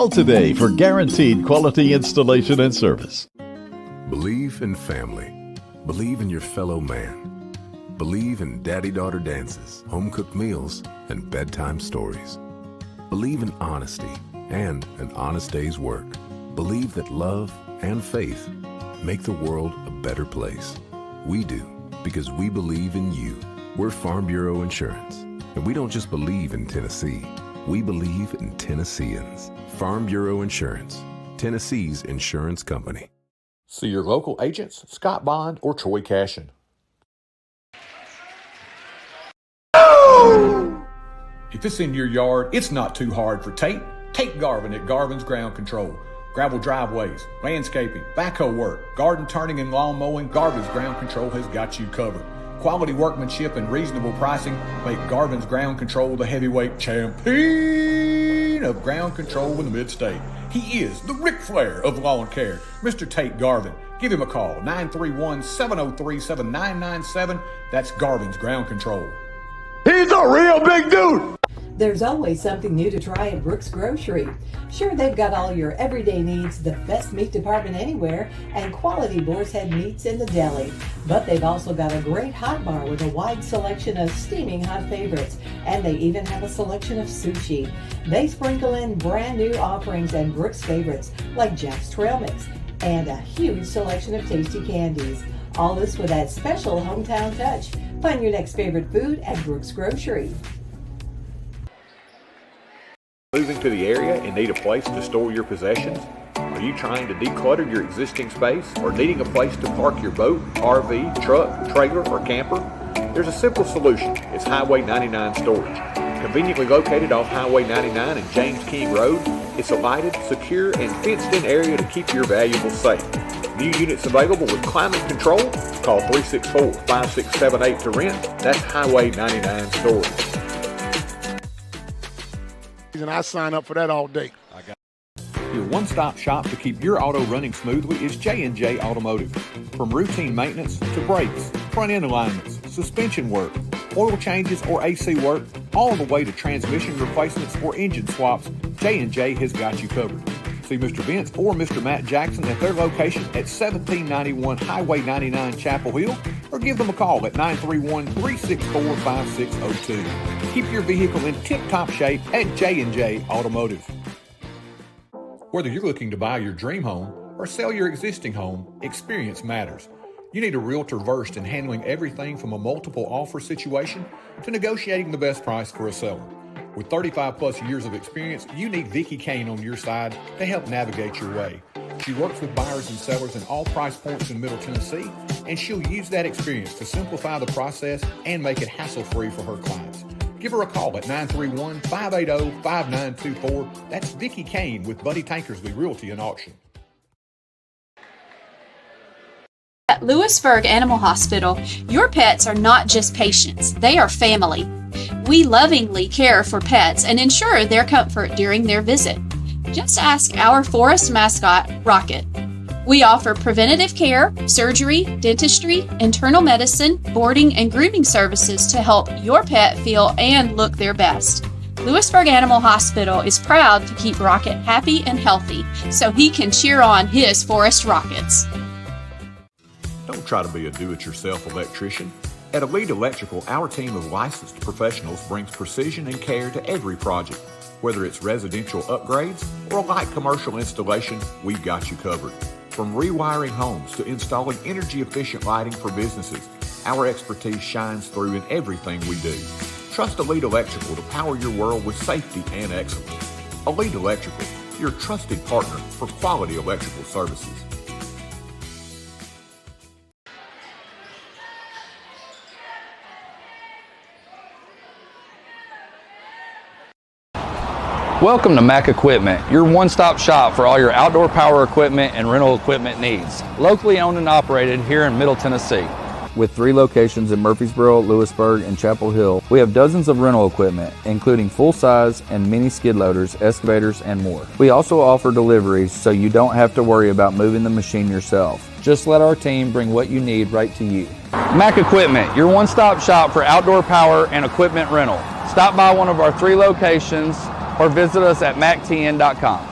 Call today for guaranteed quality installation and service. Believe in family. Believe in your fellow man. Believe in daddy-daughter dances, home-cooked meals, and bedtime stories. Believe in honesty and an honest day's work. Believe that love and faith make the world a better place. We do, because we believe in you. We're Farm Bureau Insurance, and we don't just believe in Tennessee. We believe in Tennesseans. Farm Bureau Insurance, Tennessee's insurance company. See your local agents, Scott Bond or Troy Cashin. If it's in your yard, it's not too hard for Tate. Tate Garvin at Garvin's Ground Control. Gravel driveways, landscaping, backhoe work, garden turning and lawn mowing, Garvin's Ground Control has got you covered. Quality workmanship and reasonable pricing make Garvin's Ground Control the heavyweight champion of ground control in the mid-state. He is the Ric Flair of lawn care, Mr. Tate Garvin. Give him a call, 931-703-7997. That's Garvin's Ground Control. He's a real big dude. There's always something new to try at Brooks Grocery. Sure, they've got all your everyday needs, the best meat department anywhere, and quality boar's head meats in the deli. But they've also got a great hot bar with a wide selection of steaming hot favorites, and they even have a selection of sushi. They sprinkle in brand new offerings and Brooks favorites like Jack's Trail Mix and a huge selection of tasty candies. All this with that special hometown touch. Find your next favorite food at Brooks Grocery. Moving to the area and need a place to store your possessions? Are you trying to declutter your existing space or needing a place to park your boat, RV, truck, trailer, or camper? There's a simple solution. It's Highway 99 Storage. Conveniently located off Highway 99 and James King Road, it's a lighted, secure, and fenced-in area to keep your valuables safe. New units available with climate control. Call 364-5678 to rent. That's Highway 99 Storage. And I sign up for that all day. Your one-stop shop to keep your auto running smoothly is J&J Automotive. From routine maintenance to brakes, front-end alignments, suspension work, oil changes or AC work, all the way to transmission replacements or engine swaps, J&J has got you covered. See Mr. Vince or Mr. Matt Jackson at their location at 1791 Highway 99 Chapel Hill, or give them a call at 931-364-5602. Keep your vehicle in tip-top shape at J&J Automotive. Whether you're looking to buy your dream home or sell your existing home, experience matters. You need a realtor versed in handling everything from a multiple offer situation to negotiating the best price for a seller. With 35 plus years of experience, you need Vicki Kane on your side to help navigate your way. She works with buyers and sellers in all price points in Middle Tennessee, and she'll use that experience to simplify the process and make it hassle-free for her clients. Give her a call at 931-580-5924. That's Vicki Kane with Buddy Tankersley Realty and Auction. At Lewisburg Animal Hospital, your pets are not just patients, they are family. We lovingly care for pets and ensure their comfort during their visit. Just ask our forest mascot, Rocket. We offer preventative care, surgery, dentistry, internal medicine, boarding, and grooming services to help your pet feel and look their best. Lewisburg Animal Hospital is proud to keep Rocket happy and healthy so he can cheer on his forest rockets. Don't try to be a do-it-yourself electrician. At Elite Electrical, our team of licensed professionals brings precision and care to every project. Whether it's residential upgrades or a light commercial installation, we've got you covered. From rewiring homes to installing energy-efficient lighting for businesses, our expertise shines through in everything we do. Trust Elite Electrical to power your world with safety and excellence. Elite Electrical, your trusted partner for quality electrical services. Welcome to Mac Equipment, your one-stop shop for all your outdoor power equipment and rental equipment needs. Locally owned and operated here in Middle Tennessee. With 3 locations in Murfreesboro, Lewisburg, and Chapel Hill, we have dozens of rental equipment, including full-size and mini skid loaders, excavators, and more. We also offer deliveries so you don't have to worry about moving the machine yourself. Just let our team bring what you need right to you. Mac Equipment, your one-stop shop for outdoor power and equipment rental. Stop by one of our 3 locations or visit us at mactn.com.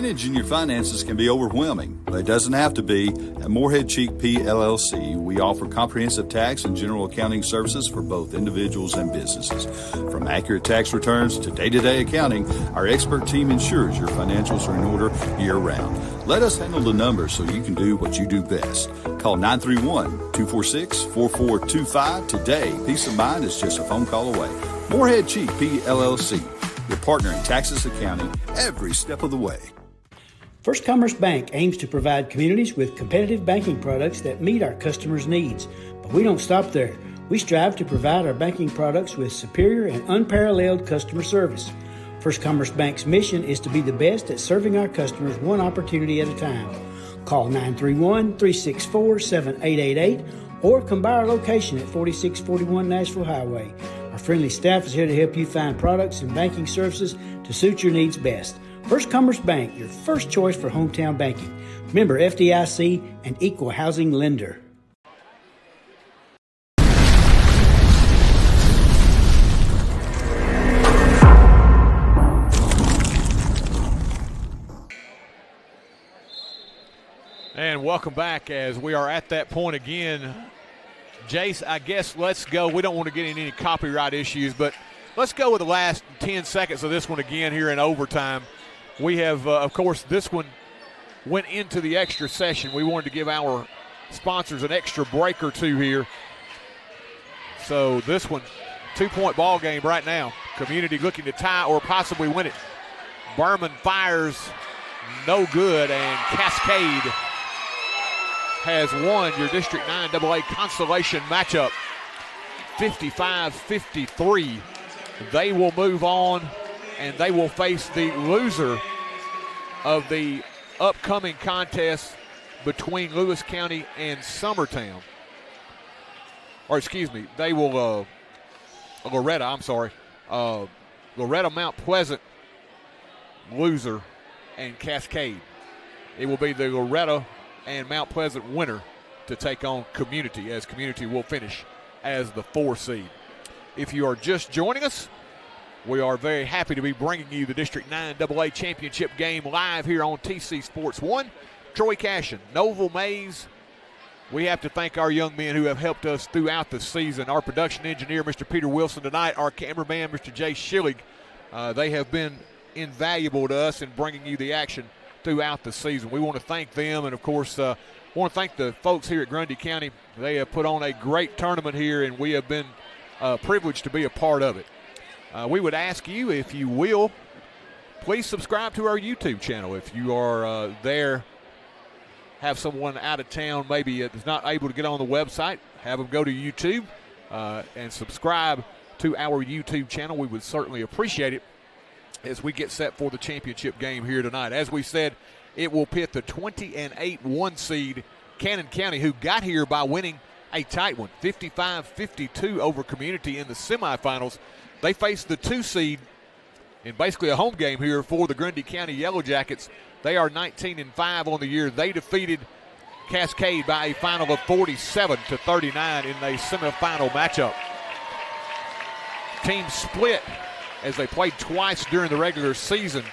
Managing your finances can be overwhelming, but it doesn't have to be. At Morehead Cheek PLLC, we offer comprehensive tax and general accounting services for both individuals and businesses. From accurate tax returns to day-to-day accounting, our expert team ensures your financials are in order year-round. Let us handle the numbers so you can do what you do best. Call 931-246-4425 today. Peace of mind is just a phone call away. Morehead Cheek PLLC, your partner in taxes accounting every step of the way. First Commerce Bank aims to provide communities with competitive banking products that meet our customers' needs. But we don't stop there. We strive to provide our banking products with superior and unparalleled customer service. First Commerce Bank's mission is to be the best at serving our customers one opportunity at a time. Call 931-364-7888 or come by our location at 4641 Nashville Highway. Our friendly staff is here to help you find products and banking services to suit your needs best. First Commerce Bank, your first choice for hometown banking. Member FDIC and equal housing lender. And welcome back as we are at that point again. Jace, I guess let's go. We don't want to get in any copyright issues, but let's go with the last 10 seconds of this one again here in overtime. We have, of course, this one went into the extra session. We wanted to give our sponsors an extra break or two here. So this one, 2-point ball game right now. Community looking to tie or possibly win it. Berman fires, no good, and Cascade has won your District 9 AA consolation matchup, 55-53. They will move on, and they will face the loser of the upcoming contest between Lewis County and Summertown. Or excuse me, they will, Loretta Mount Pleasant loser and Cascade. It will be the Loretta and Mount Pleasant winner to take on Community, as Community will finish as the 4 seed. If you are just joining us, we are very happy to be bringing you the District 9 AA Championship game live here on TC Sports 1. Troy Cashin, Novel Mays. We have to thank our young men who have helped us throughout the season. Our production engineer, Mr. Peter Wilson, tonight. Our cameraman, Mr. Jay Schillig. They have been invaluable to us in bringing you the action throughout the season. We want to thank them, and of course want to thank the folks here at Grundy County. They have put on a great tournament here, and we have been privileged to be a part of it. We would ask you, if you will, please subscribe to our YouTube channel. If you are there, have someone out of town maybe is not able to get on the website, have them go to YouTube and subscribe to our YouTube channel. We would certainly appreciate it as we get set for the championship game here tonight. As we said, it will pit the 20-8 1 seed Cannon County, who got here by winning a tight one, 55-52 over Community in the semifinals. They faced the 2 seed in basically a home game here for the Grundy County Yellow Jackets. They are 19-5 on the year. They defeated Cascade by a final of 47-39 in a semifinal matchup. Teams split as they played twice during the regular season.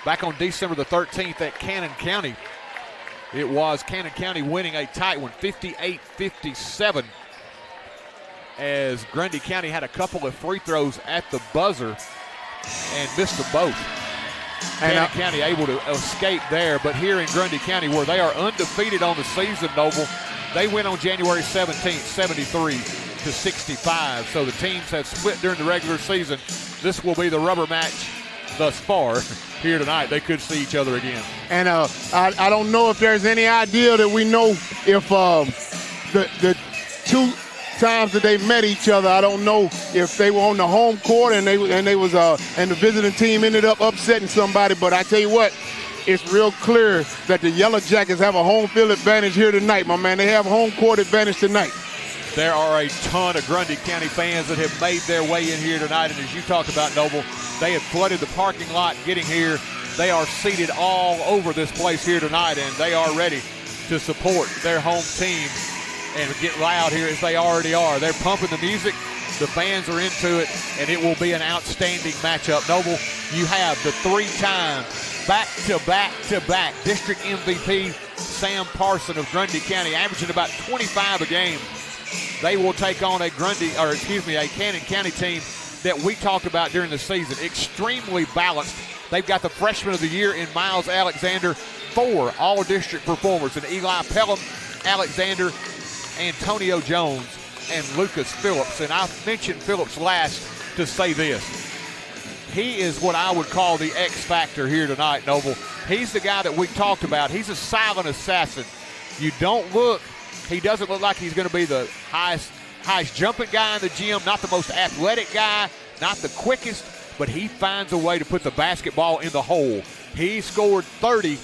Back on December the 13th at Cannon County, it was Cannon County winning a tight one, 58-57, as Grundy County had a couple of free throws at the buzzer and missed them both. Cannon County able to escape there, but here in Grundy County, where they are undefeated on the season, Noble, they win on January 17th, 73-65. So the teams have split during the regular season. This will be the rubber match thus far here tonight. They could see each other again. And I don't know if there's any idea that we know if the 2 times that they met each other, I don't know if they were on the home court and the visiting team ended up upsetting somebody. But I tell you what, it's real clear that the Yellow Jackets have a home field advantage here tonight, my man. They have home court advantage tonight. There are a ton of Grundy County fans that have made their way in here tonight, and as you talk about, Noble, they have flooded the parking lot getting here. They are seated all over this place here tonight, and they are ready to support their home team and get loud here as they already are. They're pumping the music. The fans are into it, and it will be an outstanding matchup. Noble, you have the 3-time back-to-back-to-back district MVP Sam Parson of Grundy County, averaging about 25 a game. They will take on a Cannon County team that we talked about during the season. Extremely balanced. They've got the freshman of the year in Miles Alexander, 4 all-district performers in Eli Pelham, Alexander, Antonio Jones, and Lucas Phillips. And I mentioned Phillips last to say this. He is what I would call the X factor here tonight, Noble. He's the guy that we talked about. He's a silent assassin. He doesn't look like he's going to be the highest jumping guy in the gym, not the most athletic guy, not the quickest, but he finds a way to put the basketball in the hole. He scored 30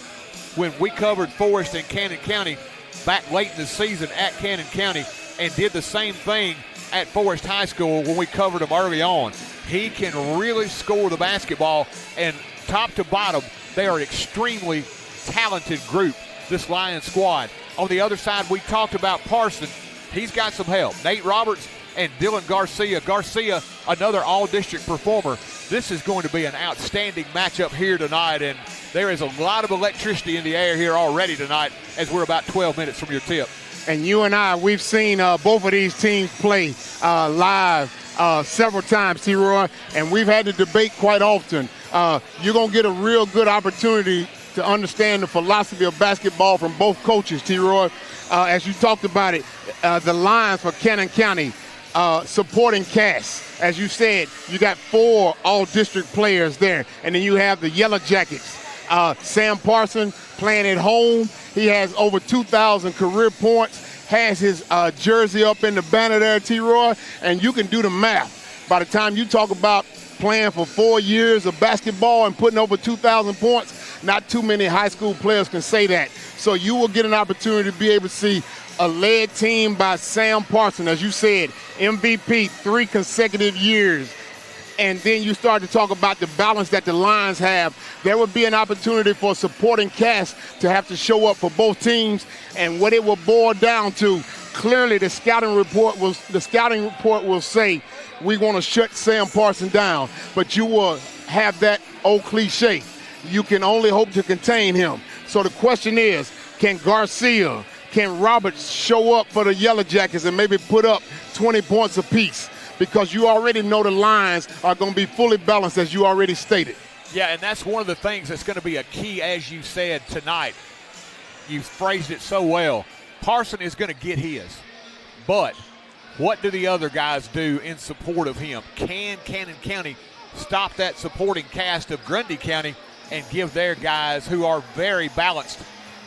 when we covered Forest and Cannon County back late in the season at Cannon County, and did the same thing at Forest High School when we covered him early on. He can really score the basketball, and top to bottom, they are an extremely talented group, this Lions squad. On the other side, we talked about Parson. He's got some help. Nate Roberts and Dylan Garcia. Garcia, another all-district performer. This is going to be an outstanding matchup here tonight, and there is a lot of electricity in the air here already tonight as we're about 12 minutes from your tip. And you and I, we've seen both of these teams play live several times, T-Roy, and we've had the debate quite often. You're going to get a real good opportunity to understand the philosophy of basketball from both coaches, T-Roy. As you talked about it, the Lions for Cannon County, supporting cast. As you said, you got 4 all-district players there, and then you have the Yellow Jackets. Sam Parson playing at home. He has over 2,000 career points, has his jersey up in the banner there, T-Roy, and you can do the math. By the time you talk about playing for 4 years of basketball and putting over 2,000 points, not too many high school players can say that. So you will get an opportunity to be able to see a led team by Sam Parson, as you said, MVP 3 consecutive years. And then you start to talk about the balance that the Lions have. There would be an opportunity for supporting cast to have to show up for both teams. And what it will boil down to, clearly the scouting report will say we want to shut Sam Parson down. But you will have that old cliche. You can only hope to contain him. So the question is, can Garcia, can Roberts show up for the Yellow Jackets and maybe put up 20 points apiece? Because you already know the Lions are going to be fully balanced, as you already stated. Yeah, and that's one of the things that's going to be a key, as you said, tonight. You phrased it so well. Parson is going to get his. But what do the other guys do in support of him? Can Cannon County stop that supporting cast of Grundy County and give their guys, who are very balanced,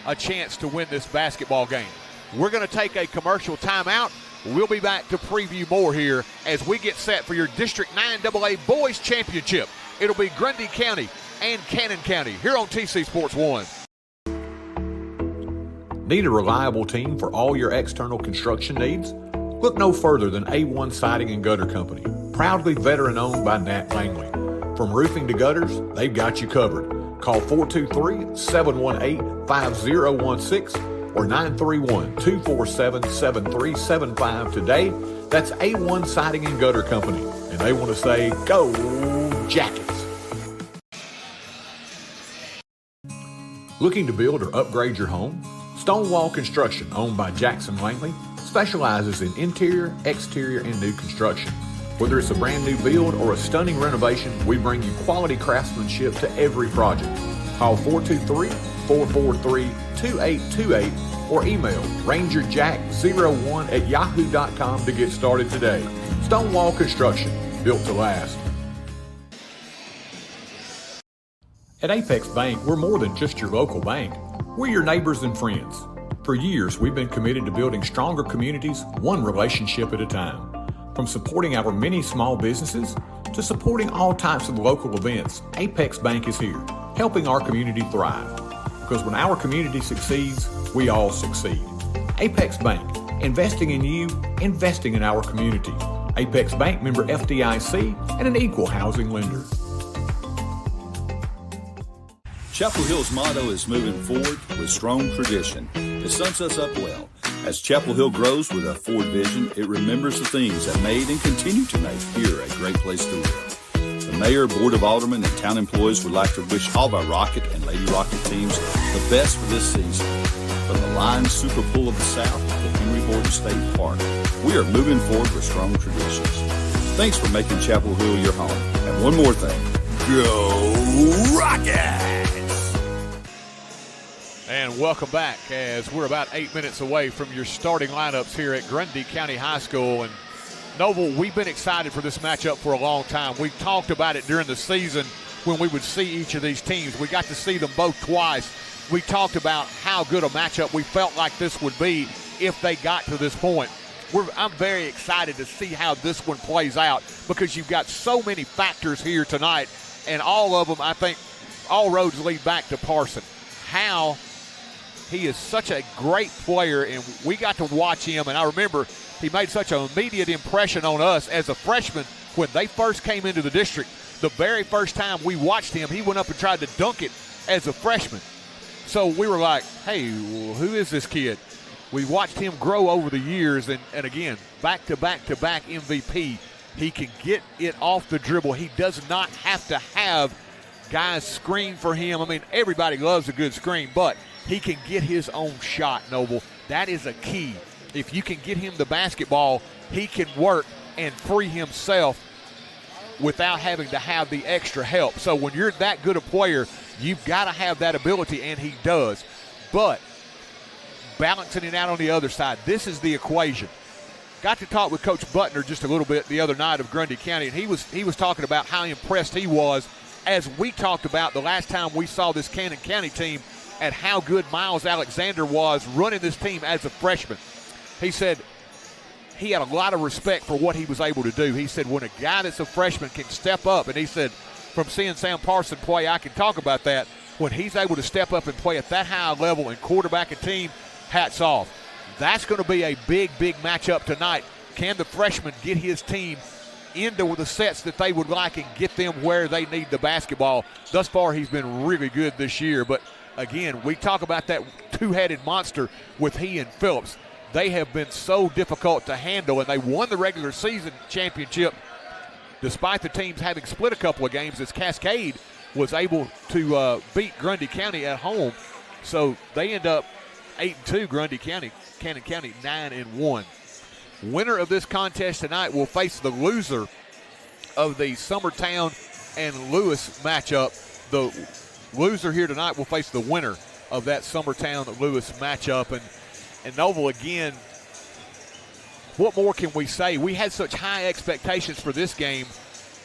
a chance to win this basketball game? We're going to take a commercial timeout. We'll be back to preview more here as we get set for your District 9AA Boys Championship. It'll be Grundy County and Cannon County here on TC Sports 1. Need a reliable team for all your external construction needs? Look no further than A1 Siding and Gutter Company, proudly veteran-owned by Nat Langley. From roofing to gutters, they've got you covered. Call 423-718-5016 or 931-247-7375 today. That's A1 Siding and Gutter Company, and they want to say, go Jackets. Looking to build or upgrade your home? Stonewall Construction, owned by Jackson Langley, specializes in interior, exterior, and new construction. Whether it's a brand new build or a stunning renovation, we bring you quality craftsmanship to every project. Call 423-443-2828 or email rangerjack01@yahoo.com to get started today. Stonewall Construction, built to last. At Apex Bank, we're more than just your local bank. We're your neighbors and friends. For years, we've been committed to building stronger communities, one relationship at a time. From supporting our many small businesses to supporting all types of local events, Apex Bank is here, helping our community thrive. Because when our community succeeds, we all succeed. Apex Bank, investing in you, investing in our community. Apex Bank, member FDIC, and an equal housing lender. Chapel Hill's motto is moving forward with strong tradition. It sums us up well. As Chapel Hill grows with a forward vision, it remembers the things that made and continue to make here a great place to live. The The Mayor, Board of Aldermen, and town employees would like to wish all of our Rocket and Lady Rocket teams the best for this season. From the Lions Super Bowl of the South to Henry Horton State Park, we are moving forward with strong traditions. Thanks for making Chapel Hill your home. And one more thing, go Rockets! And welcome back as we're about 8 minutes away from your starting lineups here at Grundy County High School. And Noble, we've been excited for this matchup for a long time. We talked about it during the season when we would see each of these teams. We got to see them both twice. We talked about how good a matchup we felt like this would be if they got to this point. I'm very excited to see how this one plays out because you've got so many factors here tonight, and all of them, I think, all roads lead back to Parson. How he is such a great player, and we got to watch him, and I remember he made such an immediate impression on us as a freshman when they first came into the district. The very first time we watched him, he went up and tried to dunk it as a freshman. So we were like, hey, who is this kid? We watched him grow over the years, and again, back-to-back-to-back MVP. He can get it off the dribble. He does not have to have guys screen for him. I mean, everybody loves a good screen, but he can get his own shot, Noble. That is a key. If you can get him the basketball, he can work and free himself without having to have the extra help. So when you're that good a player, you've got to have that ability, and he does. But balancing it out on the other side, this is the equation. Got to talk with Coach Butner just a little bit the other night of Grundy County, and he was talking about how impressed he was as we talked about the last time we saw this Cannon County team at how good Miles Alexander was running this team as a freshman. He said he had a lot of respect for what he was able to do. He said when a guy that's a freshman can step up, and he said from seeing Sam Parson play, I can talk about that. When he's able to step up and play at that high level and quarterback a team, hats off. That's going to be a big, big matchup tonight. Can the freshman get his team into the sets that they would like and get them where they need the basketball? Thus far, he's been really good this year. But, again, we talk about that two-headed monster with he and Phillips. They have been so difficult to handle, and they won the regular season championship despite the teams having split a couple of games, as Cascade was able to beat Grundy County at home. So they end up 8-2, Grundy County. Cannon County 9-1. Winner of this contest tonight will face the loser of the Summertown and Lewis matchup. The loser here tonight will face the winner of that Summertown-Lewis matchup. And Noble, again, what more can we say? We had such high expectations for this game.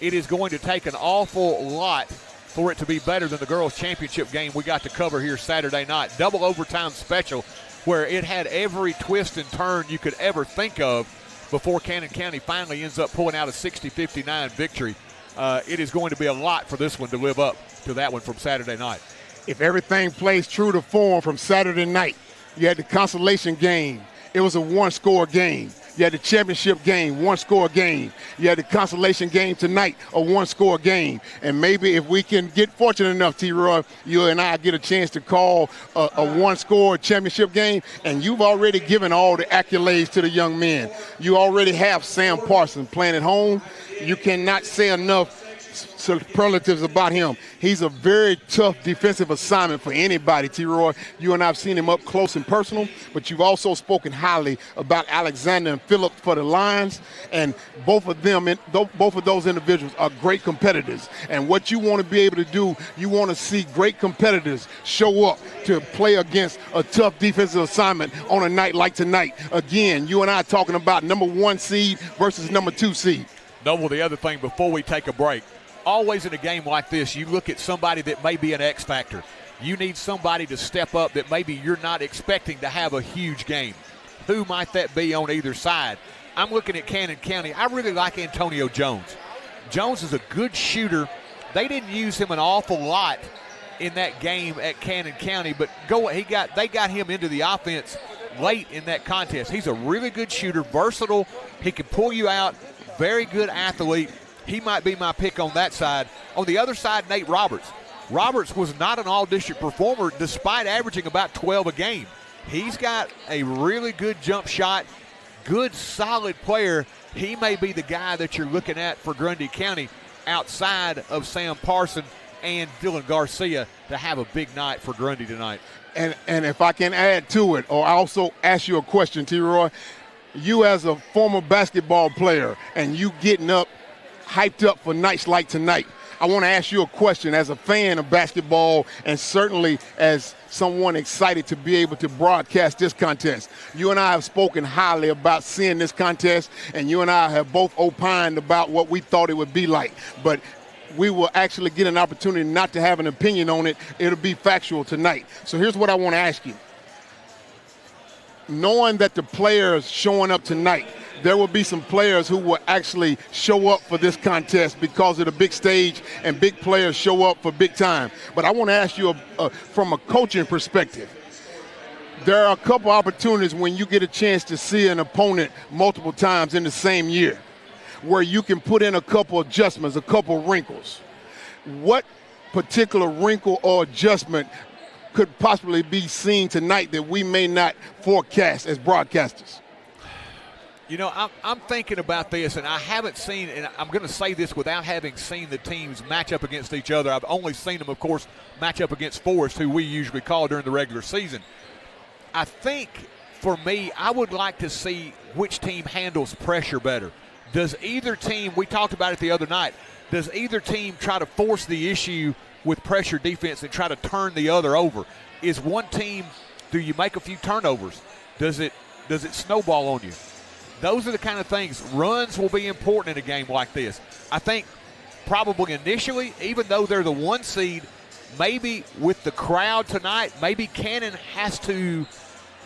It is going to take an awful lot for it to be better than the girls' championship game we got to cover here Saturday night. Double overtime special where it had every twist and turn you could ever think of before Cannon County finally ends up pulling out a 60-59 victory. It is going to be a lot for this one to live up to that one from Saturday night. If everything plays true to form from Saturday night, you had the consolation game. It was a one-score game. You had the championship game, one-score game. You had the consolation game tonight, a one-score game. And maybe if we can get fortunate enough, T-Roy, you and I get a chance to call a one-score championship game, and you've already given all the accolades to the young men. You already have Sam Parson playing at home. You cannot say enough superlatives about him. He's a very tough defensive assignment for anybody, T-Roy. You and I have seen him up close and personal, but you've also spoken highly about Alexander and Phillip for the Lions, and both of those individuals are great competitors. And what you want to be able to do, you want to see great competitors show up to play against a tough defensive assignment on a night like tonight. Again, you and I are talking about number 1 seed versus number 2 seed. Noble, the other thing before we take a break, always in a game like this, you look at somebody that may be an X factor. You need somebody to step up that maybe you're not expecting to have a huge game. Who might that be on either side? I'm looking at Cannon County. I really like Antonio Jones. Jones is a good shooter. They didn't use him an awful lot in that game at Cannon County, but they got him into the offense late in that contest. He's a really good shooter, versatile. He can pull you out, very good athlete. He might be my pick on that side. On the other side, Nate Roberts. Roberts was not an all-district performer despite averaging about 12 a game. He's got a really good jump shot, good, solid player. He may be the guy that you're looking at for Grundy County. outside of Sam Parson and Dylan Garcia to have a big night for Grundy tonight. And if I can add to it, or also ask you a question, T-Roy, you as a former basketball player and you getting up, hyped up for nights like tonight, I want to ask you a question as a fan of basketball and certainly as someone excited to be able to broadcast this contest. You and I have spoken highly about seeing this contest, and you and I have both opined about what we thought it would be like. But we will actually get an opportunity not to have an opinion on it. It'll be factual tonight. So here's what I want to ask you. Knowing that the players showing up tonight, there will be some players who will actually show up for this contest because of the big stage, and big players show up for big time. But I want to ask you from a coaching perspective, there are a couple opportunities when you get a chance to see an opponent multiple times in the same year where you can put in a couple adjustments, a couple wrinkles. What particular wrinkle or adjustment could possibly be seen tonight that we may not forecast as broadcasters? You know, I'm thinking about this, and I haven't seen, and I'm going to say this without having seen the teams match up against each other. I've only seen them, of course, match up against Forest, who we usually call during the regular season. I think, for me, I would like to see which team handles pressure better. Does either team, we talked about it the other night, does either team try to force the issue with pressure defense and try to turn the other over? Is one team, do you make a few turnovers? Does it snowball on you? Those are the kind of things. Runs will be important in a game like this. I think probably initially, even though they're the 1 seed, maybe with the crowd tonight, maybe Cannon has to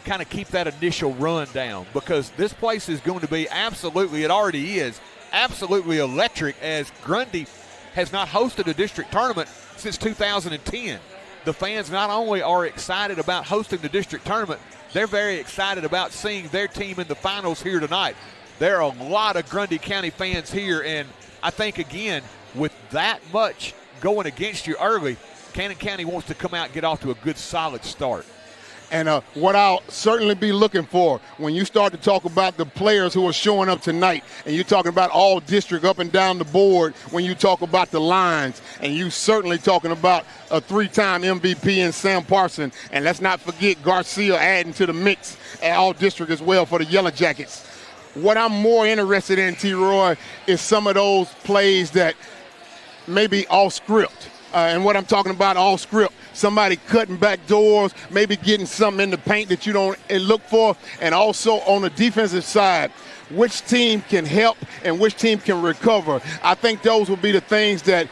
kind of keep that initial run down, because this place is going to be absolutely, it already is, absolutely electric, as Grundy has not hosted a district tournament since 2010. The fans not only are excited about hosting the district tournament, they're very excited about seeing their team in the finals here tonight. There are a lot of Grundy County fans here, and I think, again, with that much going against you early, Cannon County wants to come out and get off to a good, solid start. And what I'll certainly be looking for when you start to talk about the players who are showing up tonight, and you're talking about all district up and down the board, when you talk about the lines, and you certainly talking about a 3-time MVP in Sam Parson, and let's not forget Garcia adding to the mix at all district as well for the Yellow Jackets. What I'm more interested in, T-Roy, is some of those plays that may be off script. And what I'm talking about off script, somebody cutting back doors, maybe getting something in the paint that you don't look for. And also on the defensive side, which team can help and which team can recover. I think those will be the things that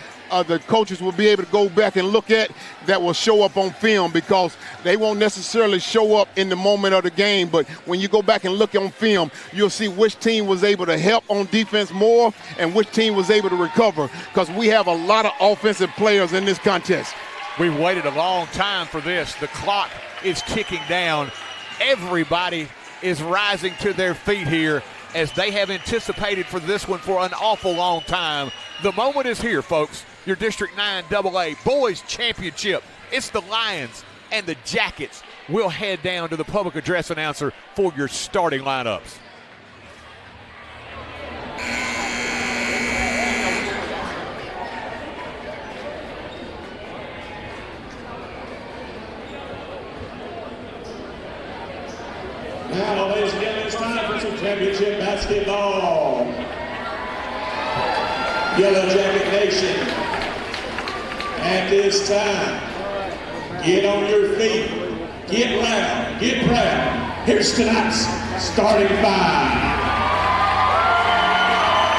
the coaches will be able to go back and look at that will show up on film, because they won't necessarily show up in the moment of the game. But when you go back and look on film, you'll see which team was able to help on defense more and which team was able to recover, because we have a lot of offensive players in this contest. We've waited a long time for this. The clock is ticking down. Everybody is rising to their feet here as they have anticipated for this one for an awful long time. The moment is here, folks. Your District 9 AA Boys Championship. It's the Lions and the Jackets. We'll head down to the public address announcer for your starting lineups. Now, ladies and gentlemen, it's time for some championship basketball. Yellow Jacket Nation, at this time, get on your feet, get loud, get proud. Here's tonight's starting 5.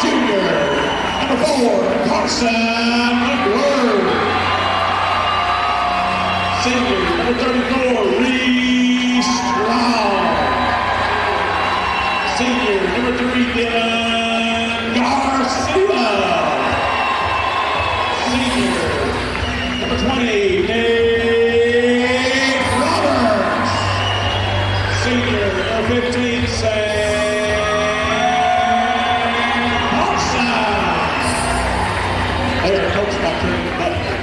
Junior, number 4, Carson McWord. Senior, number 34, Reese Strong. Senior, number 3, Dylan Garcia. Senior, number 20, Dave Roberts. Senior, number 15, Sam Parsons. They are coached by Kevin Butler.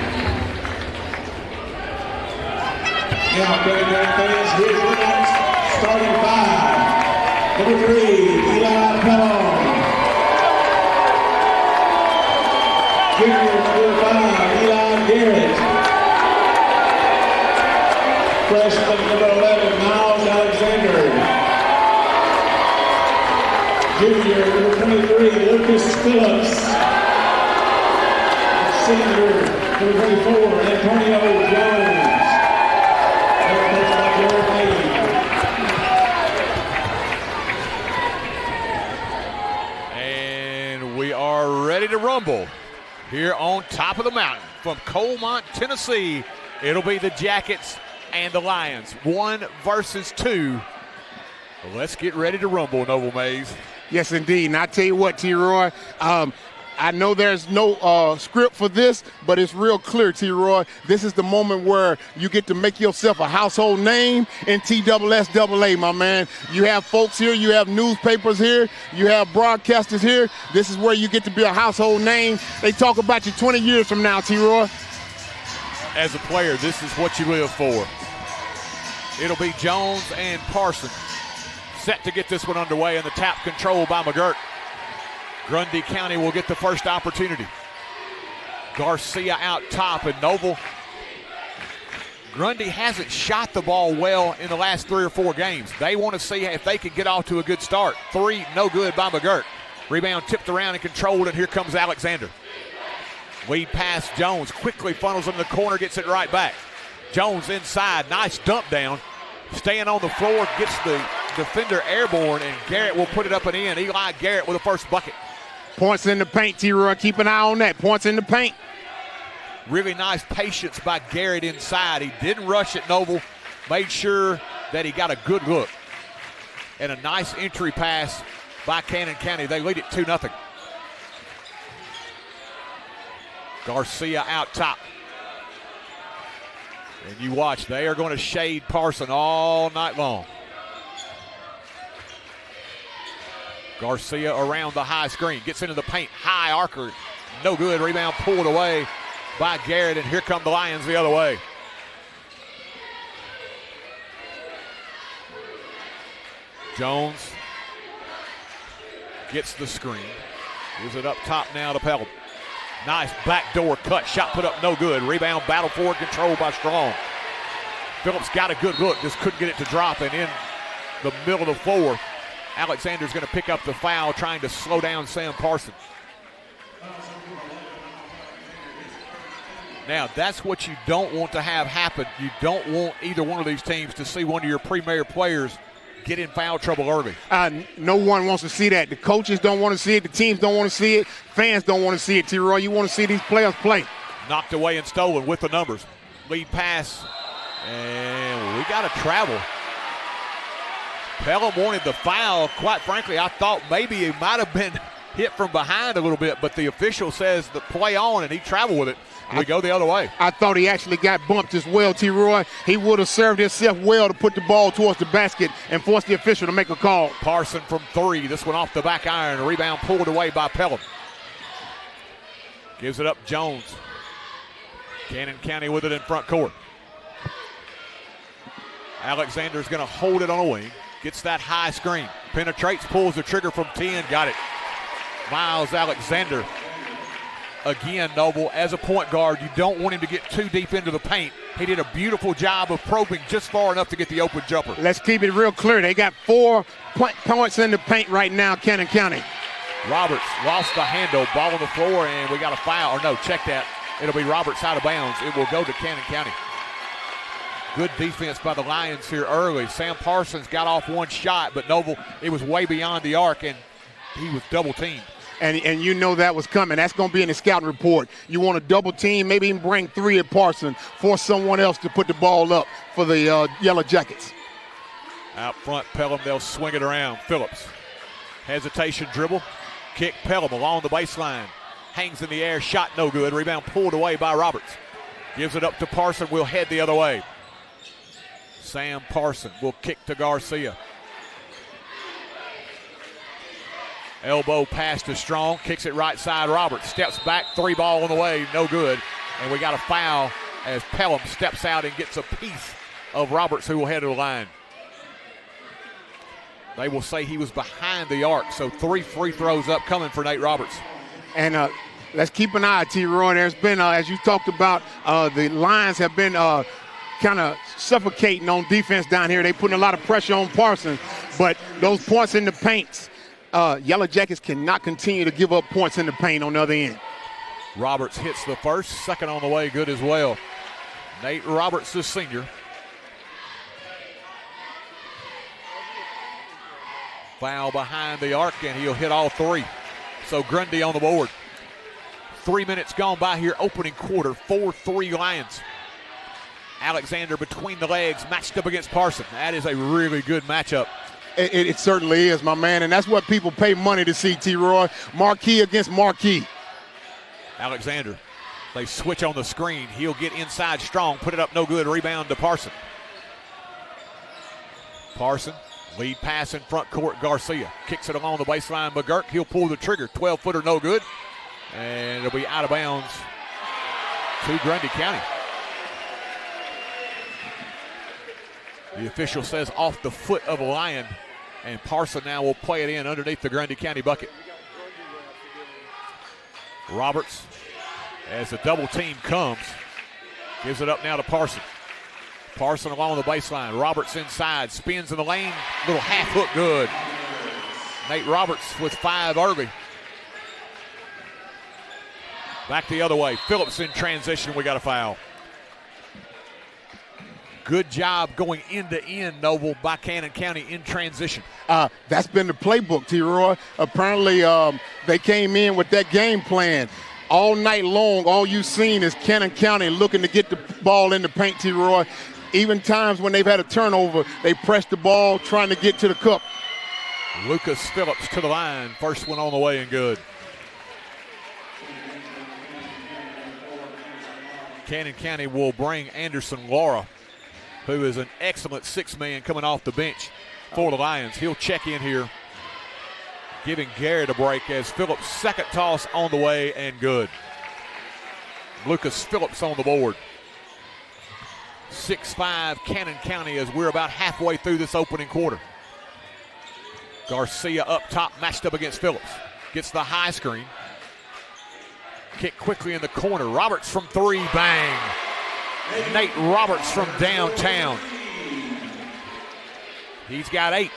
Now, Kevin fans, here's the next starting 5. Number 3, Eli Pellon. 3, Lucas Phillips. Senior, number 24, Antonio Jones. Coached by Jared May. And we are ready to rumble here on top of the mountain from Coalmont, Tennessee. It'll be the Jackets and the Lions, 1 versus 2. Let's get ready to rumble, Noble Mays. Yes, indeed. And I tell you what, T-Roy, I know there's no script for this, but it's real clear, T-Roy. This is the moment where you get to make yourself a household name in TSSAA, my man. You have folks here, you have newspapers here, you have broadcasters here. This is where you get to be a household name. They talk about you 20 years from now, T-Roy. As a player, this is what you live for. It'll be Jones and Parsons set to get this one underway, and the tap controlled by McGirt. Grundy County will get the first opportunity. Garcia out top, and Noble. Grundy hasn't shot the ball well in the last 3 or 4 games. They want to see if they can get off to a good start. 3, no good by McGirt. Rebound tipped around and controlled, and here comes Alexander. Lead pass, Jones quickly funnels in the corner, gets it right back. Jones inside, nice dump down. Staying on the floor, gets the defender airborne, and Garrett will put it up and in. Eli Garrett with the first bucket. Points in the paint, T-Roy. Keep an eye on that. Points in the paint. Really nice patience by Garrett inside. He didn't rush it, Noble. Made sure that he got a good look. And a nice entry pass by Cannon County. They lead it 2-0. Garcia out top. And you watch, they are going to shade Parson all night long. Garcia around the high screen, gets into the paint, high archer, no good. Rebound pulled away by Garrett, and here come the Lions the other way. Jones gets the screen. Gives it up top now to Pelham. Nice backdoor cut, shot put up no good. Rebound battle forward controlled by Strong. Phillips got a good look, just couldn't get it to drop, and in the middle of the floor, Alexander's going to pick up the foul, trying to slow down Sam Parsons. Now, that's what you don't want to have happen. You don't want either one of these teams to see one of your premier players get in foul trouble early. No one wants to see that. The coaches don't want to see it. The teams don't want to see it. Fans don't want to see it, T-Roy. You want to see these players play. Knocked away and stolen with the numbers. Lead pass, and we got to travel. Pelham wanted the foul. Quite frankly, I thought maybe he might have been hit from behind a little bit, but the official says the play on, and he traveled with it. We go the other way. I thought he actually got bumped as well, T-Roy. He would have served himself well to put the ball towards the basket and force the official to make a call. Parson from 3. This one off the back iron. A rebound pulled away by Pelham. Gives it up Jones. Cannon County with it in front court. Alexander's going to hold it on a wing. Gets that high screen. Penetrates, pulls the trigger from 10. Got it. Miles Alexander. Again, Noble, as a point guard, you don't want him to get too deep into the paint. He did a beautiful job of probing just far enough to get the open jumper. Let's keep it real clear. They got 4 points in the paint right now, Cannon County. Roberts lost the handle, ball on the floor, and we got a foul. Or no, check that. It'll be Roberts out of bounds. It will go to Cannon County. Good defense by the Lions here early. Sam Parsons got off one shot, but Noble, it was way beyond the arc, and he was double teamed. And you know that was coming. That's going to be in the scouting report. You want to double team, maybe even bring 3 at Parsons, force someone else to put the ball up for the Yellow Jackets. Out front, Pelham, they'll swing it around. Phillips, hesitation dribble, kick Pelham along the baseline. Hangs in the air, shot no good. Rebound pulled away by Roberts. Gives it up to Parson, will head the other way. Sam Parson will kick to Garcia. Elbow pass to Strong, kicks it right side. Roberts steps back, 3 ball on the way, no good. And we got a foul as Pelham steps out and gets a piece of Roberts, who will head to the line. They will say he was behind the arc, so 3 free throws up coming for Nate Roberts. And let's keep an eye, T-Roy. There's been, as you talked about, the Lions have been kind of suffocating on defense down here. They putting a lot of pressure on Parsons, but those points in the paints, Yellow Jackets cannot continue to give up points in the paint on the other end. Roberts hits the first, second on the way, good as well. Nate Roberts, the senior. Foul behind the arc, and he'll hit all three. So Grundy on the board. 3 minutes gone by here, opening quarter, 4-3 Lions. Alexander between the legs, matched up against Parson. That is a really good matchup. It certainly is, my man, and that's what people pay money to see, T-Roy. Marquee against marquee. Alexander, they switch on the screen. He'll get inside strong, put it up no good, rebound to Parson. Parson, lead pass in front court, Garcia. Kicks it along the baseline, McGurk, he'll pull the trigger. 12-footer, no good. And it'll be out of bounds to Grundy County. The official says off the foot of a Lion, and Parson now will play it in underneath the Grundy County bucket. Roberts, as the double team comes, gives it up now to Parson. Parson along the baseline. Roberts inside, spins in the lane, little half hook good. Nate Roberts with 5 early. Back the other way. Phillips in transition. We got a foul. Good job going end to end, Noble, by Cannon County in transition. That's been the playbook, T-Roy. Apparently, they came in with that game plan. All night long, all you've seen is Cannon County looking to get the ball in the paint, T-Roy. Even times when they've had a turnover, they press the ball trying to get to the cup. Lucas Phillips to the line. First one on the way and good. Cannon County will bring Anderson Laura, who is an excellent 6-man coming off the bench for the Lions. He'll check in here, giving Garrett a break as Phillips' second toss on the way and good. Lucas Phillips on the board. 6-5 Cannon County as we're about halfway through this opening quarter. Garcia up top, matched up against Phillips. Gets the high screen. Kick quickly in the corner. Roberts from 3, bang. Nate Roberts from downtown. He's got 8.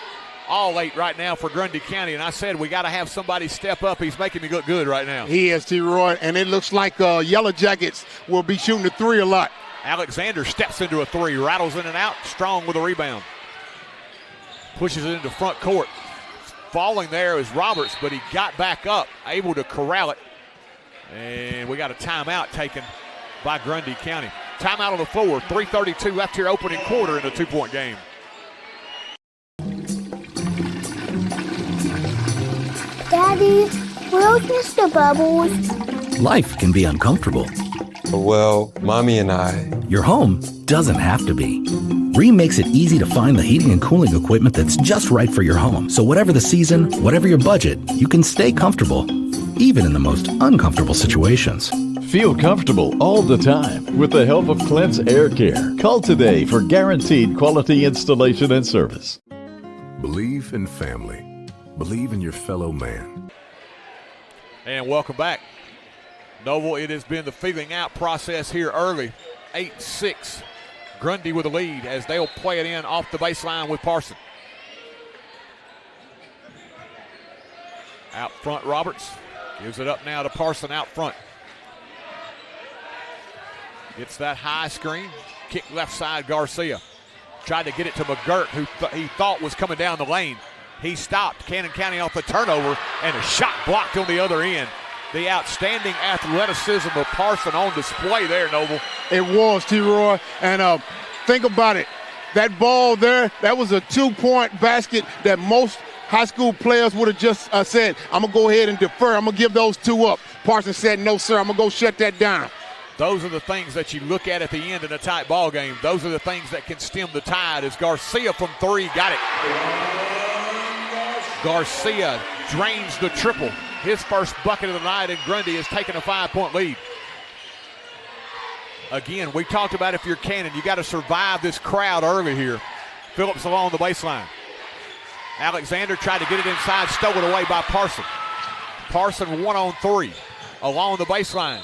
All 8 right now for Grundy County, and I said we got to have somebody step up. He's making me look good right now. He is, T-Roy, and it looks like Yellow Jackets will be shooting the 3 a lot. Alexander steps into a 3, rattles in and out, strong with a rebound. Pushes it into front court. Falling there is Roberts, but he got back up, able to corral it. And we got a timeout taken by Grundy County. Timeout on the floor, 3:32 left here opening quarter in a 2-point game. Daddy, where's Mr. Bubbles? Life can be uncomfortable. Well, Mommy and I... Your home doesn't have to be. Rheem makes it easy to find the heating and cooling equipment that's just right for your home. So whatever the season, whatever your budget, you can stay comfortable, even in the most uncomfortable situations. Feel comfortable all the time with the help of Clint's Air Care. Call today for guaranteed quality installation and service. Believe in family. Believe in your fellow man. And welcome back. Noble, it has been the feeling out process here early. 8-6. Grundy with a lead as they'll play it in off the baseline with Parson. Out front, Roberts. Gives it up now to Parson out front. Gets that high screen. Kick left side, Garcia. Tried to get it to McGirt, who he thought was coming down the lane. He stopped. Cannon County off the turnover, and a shot blocked on the other end. The outstanding athleticism of Parson on display there, Noble. It was, T-Roy, and think about it. That ball there, that was a 2-point basket that most high school players would have just said, I'm going to go ahead and defer. I'm going to give those 2 up. Parson said, no, sir, I'm going to go shut that down. Those are the things that you look at the end in a tight ball game. Those are the things that can stem the tide. As Garcia from 3 got it. Garcia drains the triple. His first bucket of the night, and Grundy has taken a 5-point lead. Again, we talked about if you're Cannon, you got to survive this crowd early here. Phillips along the baseline. Alexander tried to get it inside, stole it away by Parson. Parson 1-on-3 along the baseline.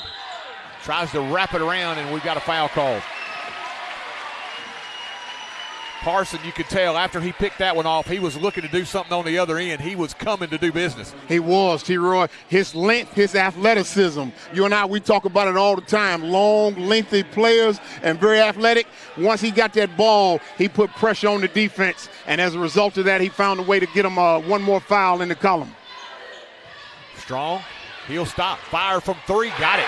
Tries to wrap it around, and we've got a foul called. Parson, you could tell after he picked that one off, he was looking to do something on the other end. He was coming to do business. He was, T-Roy. His length, his athleticism. You and I, we talk about it all the time. Long, lengthy players and very athletic. Once he got that ball, he put pressure on the defense. And as a result of that, he found a way to get him one more foul in the column. Strong. He'll stop. Fire from three. Got it.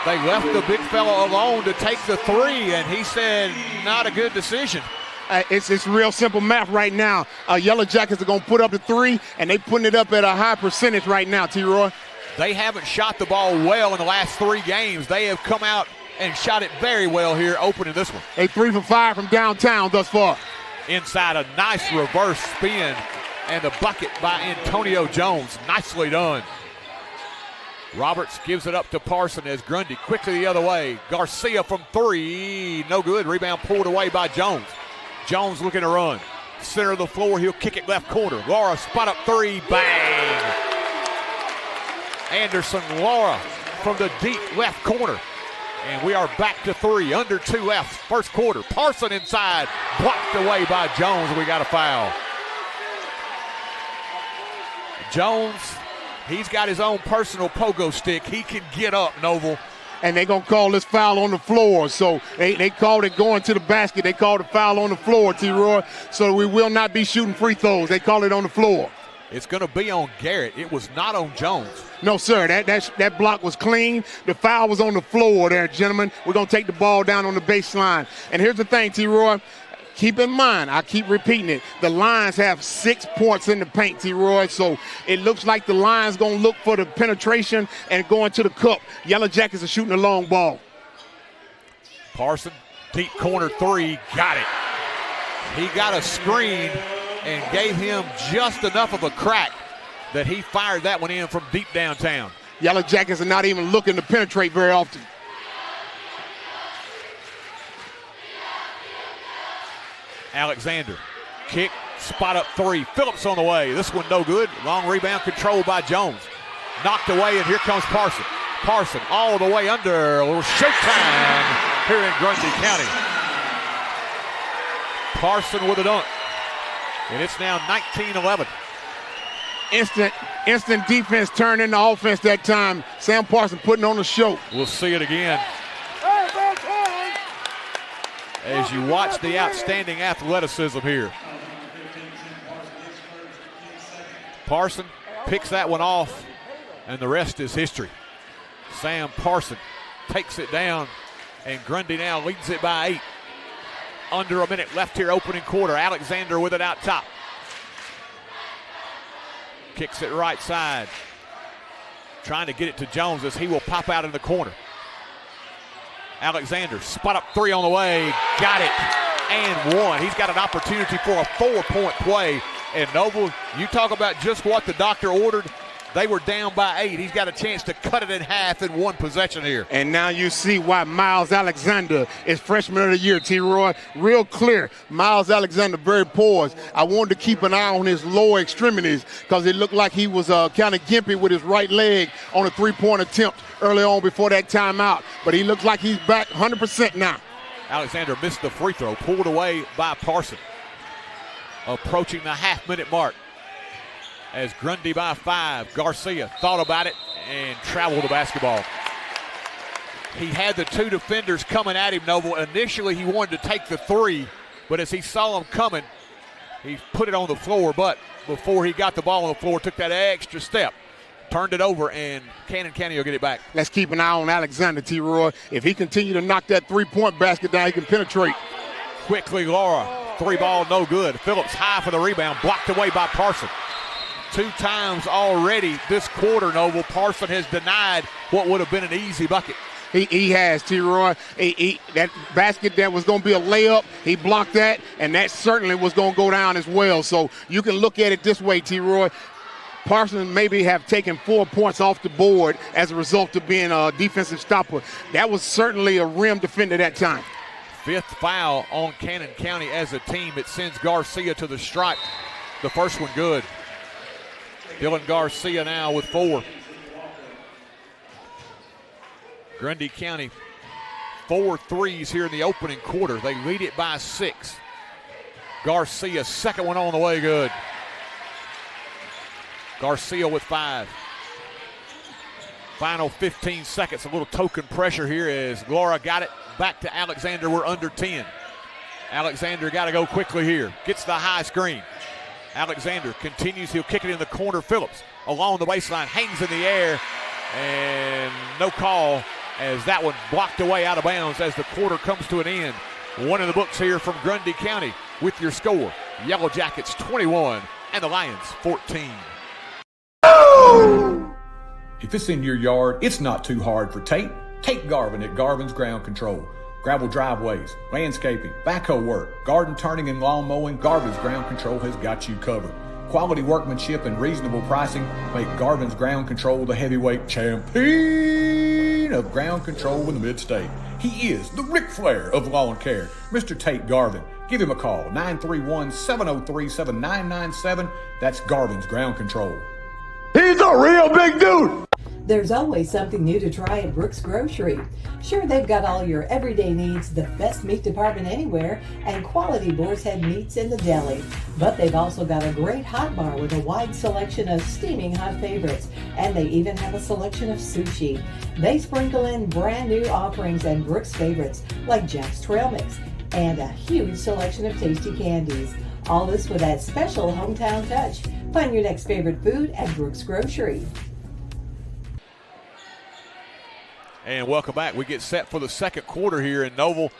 They left the big fella alone to take the three, and he said, not a good decision. It's real simple math right now. Yellow Jackets are going to put up the three, and they're putting it up at a high percentage right now, T-Roy. They haven't shot the ball well in the last 3 games. They have come out and shot it very well here, opening this one. They 3 for 5 from downtown thus far. Inside, a nice reverse spin, and the bucket by Antonio Jones. Nicely done. Roberts gives it up to Parson as Grundy quickly the other way. Garcia from 3, no good. Rebound pulled away by Jones. Jones looking to run. Center of the floor, he'll kick it left corner. Laura spot up 3, bang! Anderson, Laura from the deep left corner. And we are back to 3, under 2 left, first quarter. Parson inside, blocked away by Jones. We got a foul. Jones, he's got his own personal pogo stick. He can get up, Noble. And they're going to call this foul on the floor. So they called it going to the basket. They called a foul on the floor, T-Roy. So we will not be shooting free throws. They call it on the floor. It's going to be on Garrett. It was not on Jones. No, sir. That block was clean. The foul was on the floor there, gentlemen. We're going to take the ball down on the baseline. And here's the thing, T-Roy. Keep in mind, I keep repeating it, the Lions have 6 points in the paint, T-Roy, so it looks like the Lions going to look for the penetration and going to the cup. Yellow Jackets are shooting a long ball. Parson, deep corner 3, got it. He got a screen and gave him just enough of a crack that he fired that one in from deep downtown. Yellow Jackets are not even looking to penetrate very often. Alexander, kick, spot up 3. Phillips on the way. This one no good. Long rebound controlled by Jones. Knocked away, and here comes Parson. Parson all the way under. A little showtime here in Grundy County. Parson with a dunk. And it's now 19-11. Instant defense turned into offense that time. Sam Parson putting on the show. We'll see it again. As you watch the outstanding athleticism here. Parson picks that one off, and the rest is history. Sam Parson takes it down, and Grundy now leads it by 8. Under a minute left here, opening quarter. Alexander with it out top. Kicks it right side. Trying to get it to Jones as he will pop out in the corner. Alexander, spot up 3 on the way, got it, and 1. He's got an opportunity for a 4-point play. And Noble, you talk about just what the doctor ordered. They were down by 8. He's got a chance to cut it in half in one possession here. And now you see why Miles Alexander is freshman of the year, T-Roy. Real clear. Miles Alexander very poised. I wanted to keep an eye on his lower extremities because it looked like he was kind of gimpy with his right leg on a 3-point attempt early on before that timeout. But he looks like he's back 100% now. Alexander missed the free throw, pulled away by Parson. Approaching the half-minute mark. As Grundy by 5. Garcia thought about it and traveled the basketball. He had the 2 defenders coming at him, Noble. Initially, he wanted to take the 3, but as he saw them coming, he put it on the floor. But before he got the ball on the floor, took that extra step, turned it over, and Cannon County will get it back. Let's keep an eye on Alexander, T-Roy. If he continue to knock that 3-point basket down, he can penetrate. Quickly, Laura. 3 ball, no good. Phillips high for the rebound, blocked away by Parson. 2 times already this quarter, Noble. Parson has denied what would have been an easy bucket. He has, T-Roy. That basket that was going to be a layup, he blocked that, and that certainly was going to go down as well. So you can look at it this way, T-Roy. Parson maybe have taken 4 points off the board as a result of being a defensive stopper. That was certainly a rim defender that time. 5th foul on Cannon County as a team. It sends Garcia to the stripe. The first one good. Dylan Garcia now with 4. Grundy County 4 threes here in the opening quarter. They lead it by 6. Garcia, second one on the way, good. Garcia with 5. Final 15 seconds, a little token pressure here as Laura got it back to Alexander. We're under 10. Alexander got to go quickly here. Gets the high screen. Alexander continues. He'll kick it in the corner. Phillips along the baseline, hangs in the air, and no call as that one blocked away out of bounds as the quarter comes to an end. One in the books here from Grundy County with your score. Yellow Jackets 21 and the Lions 14. If it's in your yard, it's not too hard for Tate. Tate Garvin at Garvin's Ground Control. Gravel driveways, landscaping, backhoe work, garden turning and lawn mowing, Garvin's Ground Control has got you covered. Quality workmanship and reasonable pricing make Garvin's Ground Control the heavyweight champion of ground control in the mid-state. He is the Ric Flair of lawn care, Mr. Tate Garvin. Give him a call, 931-703-7997. That's Garvin's Ground Control. He's a real big dude. There's always something new to try at Brooks Grocery. Sure, they've got all your everyday needs, the best meat department anywhere, and quality boar's head meats in the deli. But they've also got a great hot bar with a wide selection of steaming hot favorites, and they even have a selection of sushi. They sprinkle in brand new offerings and Brooks favorites like Jack's Trail Mix and a huge selection of tasty candies. All this with that special hometown touch. Find your next favorite food at Brooks Grocery. And welcome back. We get set for the second quarter here in Noble.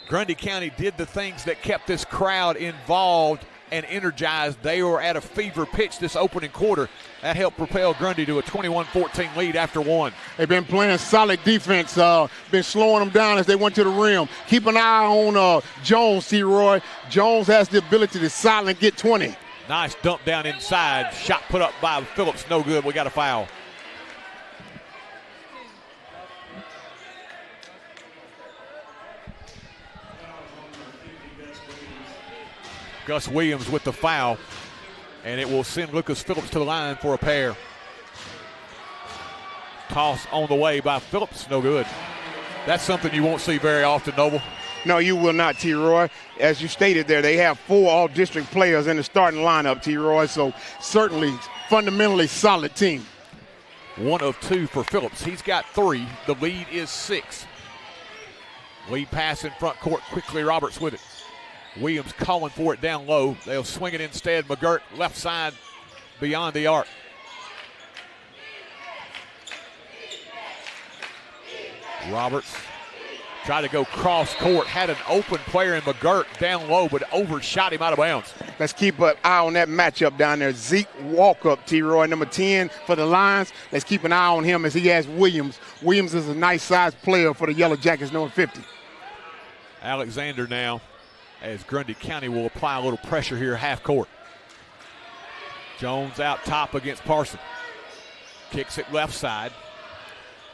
Grundy County did the things that kept this crowd involved and energized. They were at a fever pitch this opening quarter. That helped propel Grundy to a 21-14 lead after one. They've been playing solid defense, been slowing them down as they went to the rim. Keep an eye on Jones, T-Roy. Jones has the ability to silently get 20. Nice dump down inside. Shot put up by Phillips. No good. We got a foul. Gus Williams with the foul, and it will send Lucas Phillips to the line for a pair. Toss on the way by Phillips, no good. That's something you won't see very often, Noble. No, you will not, T-Roy. As you stated there, they have 4 all-district players in the starting lineup, T-Roy, so certainly fundamentally solid team. 1 of 2 for Phillips. He's got 3. The lead is 6. Lead pass in front court quickly. Roberts with it. Williams calling for it down low. They'll swing it instead. McGirt left side beyond the arc. Roberts tried to go cross court. Had an open player in McGirt down low, but overshot him out of bounds. Let's keep an eye on that matchup down there. Zeke Walkup, T-Roy, number 10 for the Lions. Let's keep an eye on him as he has Williams. Williams is a nice-sized player for the Yellow Jackets, number 50. Alexander now, as Grundy County will apply a little pressure here half court. Jones out top against Parson. Kicks it left side.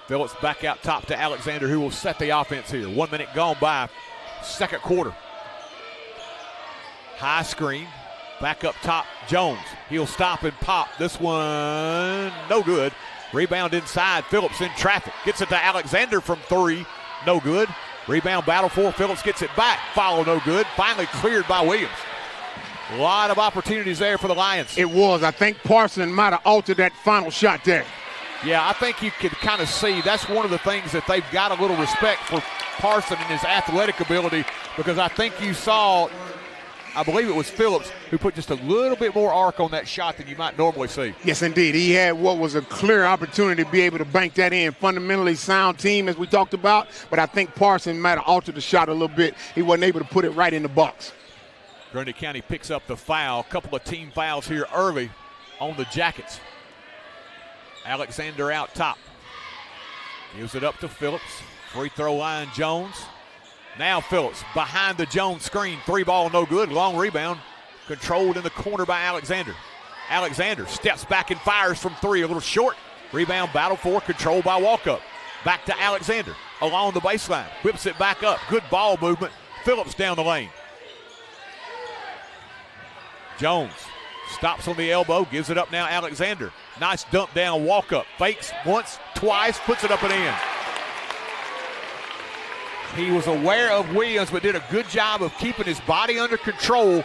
Phillips back out top to Alexander, who will set the offense here. 1 minute gone by, second quarter. High screen, back up top, Jones. He'll stop and pop. This one, no good. Rebound inside, Phillips in traffic. Gets it to Alexander from 3, no good. Rebound battle for Phillips, gets it back. Follow no good. Finally cleared by Williams. A lot of opportunities there for the Lions. It was. I think Parson might have altered that final shot there. Yeah, I think you could kind of see that's one of the things that they've got a little respect for Parson and his athletic ability, because I think you saw, I believe it was Phillips, who put just a little bit more arc on that shot than you might normally see. Yes, indeed. He had what was a clear opportunity to be able to bank that in. Fundamentally sound team, as we talked about, but I think Parson might have altered the shot a little bit. He wasn't able to put it right in the box. Grundy County picks up the foul. A couple of team fouls here early on the Jackets. Alexander out top. Gives it up to Phillips. Free throw line, Jones. Now Phillips behind the Jones screen. 3 ball, no good. Long rebound. Controlled in the corner by Alexander. Alexander steps back and fires from 3. A little short. Rebound battle for, controlled by Walkup. Back to Alexander along the baseline. Whips it back up. Good ball movement. Phillips down the lane. Jones stops on the elbow. Gives it up now, Alexander. Nice dump down, Walkup. Fakes once, twice, puts it up and in. He was aware of Williams, but did a good job of keeping his body under control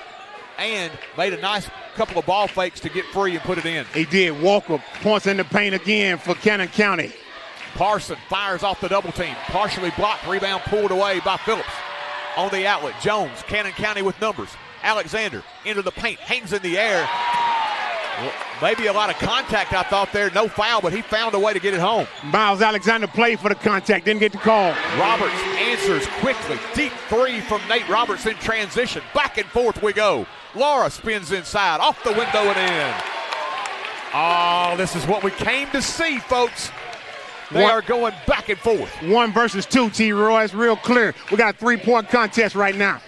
and made a nice couple of ball fakes to get free and put it in. He did. Walker points in the paint again for Cannon County. Parson fires off the double team. Partially blocked. Rebound pulled away by Phillips. On the outlet, Jones, Cannon County with numbers. Alexander into the paint, hangs in the air. Well, maybe a lot of contact, I thought there. No foul, but he found a way to get it home. Miles Alexander played for the contact, didn't get the call. Roberts answers quickly. Deep three from Nate Roberts in transition. Back and forth we go. Laura spins inside, off the window and in. Oh, this is what we came to see, folks. They are going back and forth. 1 versus 2, T-Roy. It's real clear. We got a 3-point contest right now.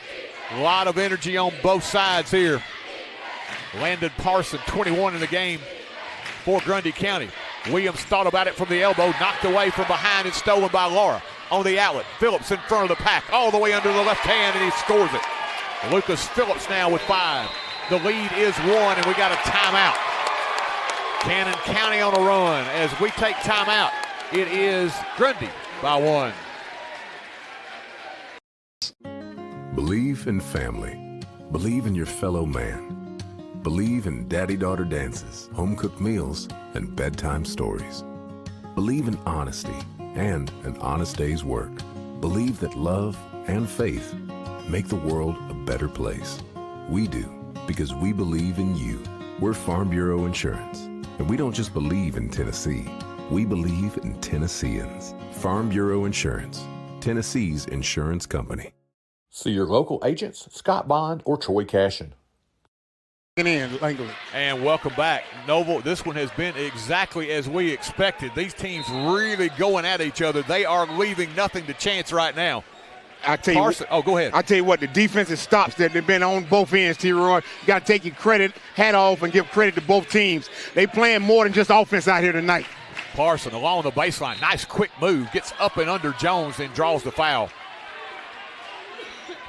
A lot of energy on both sides here. Landon Parson, 21 in the game for Grundy County. Williams thought about it from the elbow, knocked away from behind and stolen by Laura. On the outlet, Phillips in front of the pack, all the way under the left hand, and he scores it. Lucas Phillips now with 5. The lead is 1, and we got a timeout. Cannon County on a run. As we take timeout, it is Grundy by 1. Believe in family. Believe in your fellow man. Believe in daddy-daughter dances, home-cooked meals, and bedtime stories. Believe in honesty and an honest day's work. Believe that love and faith make the world a better place. We do, because we believe in you. We're Farm Bureau Insurance, and we don't just believe in Tennessee. We believe in Tennesseans. Farm Bureau Insurance, Tennessee's insurance company. See your local agents, Scott Bond or Troy Cashin. And welcome back. Noble, this one has been exactly as we expected. These teams really going at each other. They are leaving nothing to chance right now. I tell you, go ahead. I tell you what, the defensive stops that they've been on both ends, T-Roy. You got to take your hat off and give credit to both teams. They playing more than just offense out here tonight. Parson along the baseline. Nice quick move. Gets up and under Jones and draws the foul.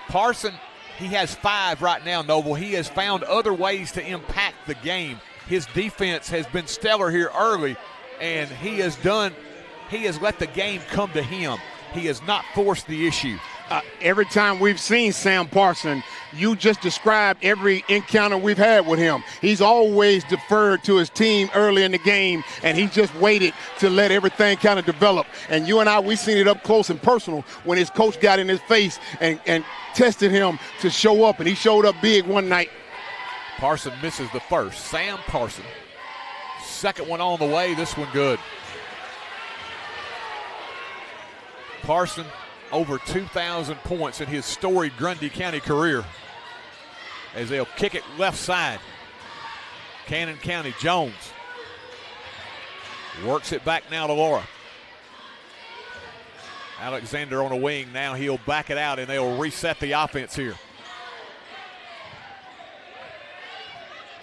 Parson, he has 5 right now, Noble. He has found other ways to impact the game. His defense has been stellar here early, and he has let the game come to him. He has not forced the issue. Every time we've seen Sam Parson, you just described every encounter we've had with him. He's always deferred to his team early in the game, and he just waited to let everything kind of develop. And you and I, we seen it up close and personal when his coach got in his face and tested him to show up, and he showed up big one night. Parson misses the first. Sam Parson. Second one on the way. This one good. Parson over 2,000 points in his storied Grundy County career as they'll kick it left side. Cannon County, Jones works it back now to Laura. Alexander on a wing. Now he'll back it out and they'll reset the offense here.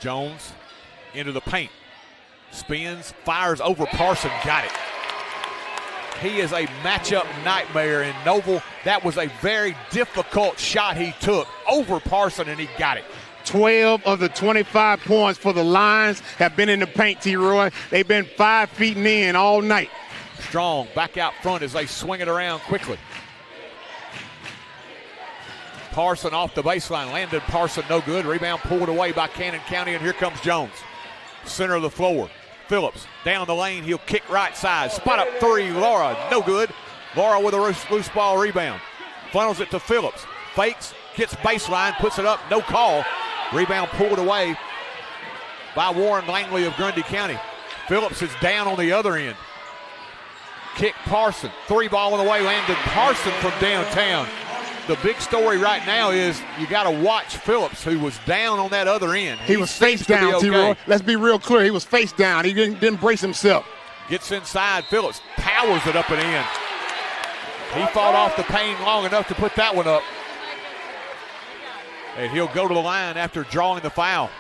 Jones into the paint. Spins, fires over Parson, got it. He is a matchup nightmare, and Noble, that was a very difficult shot he took over Parson, and he got it. 12 of the 25 points for the Lions have been in the paint, T-Roy. They've been 5 feet in all night. Strong back out front as they swing it around quickly. Parson off the baseline. Landon Parson no good. Rebound pulled away by Cannon County, and here comes Jones. Center of the floor. Phillips down the lane. He'll kick right side. Spot up 3. Laura, no good. Laura with a loose ball rebound. Funnels it to Phillips. Fakes, gets baseline, puts it up. No call. Rebound pulled away by Warren Langley of Grundy County. Phillips is down on the other end. Kick Parson. 3 ball on the way. Landon Parson from downtown. The big story right now is you got to watch Phillips, who was down on that other end. He was face down, T-Roy. Let's be real clear. He was face down. He didn't brace himself. Gets inside. Phillips powers it up and in. He fought off the pain long enough to put that one up. And he'll go to the line after drawing the foul.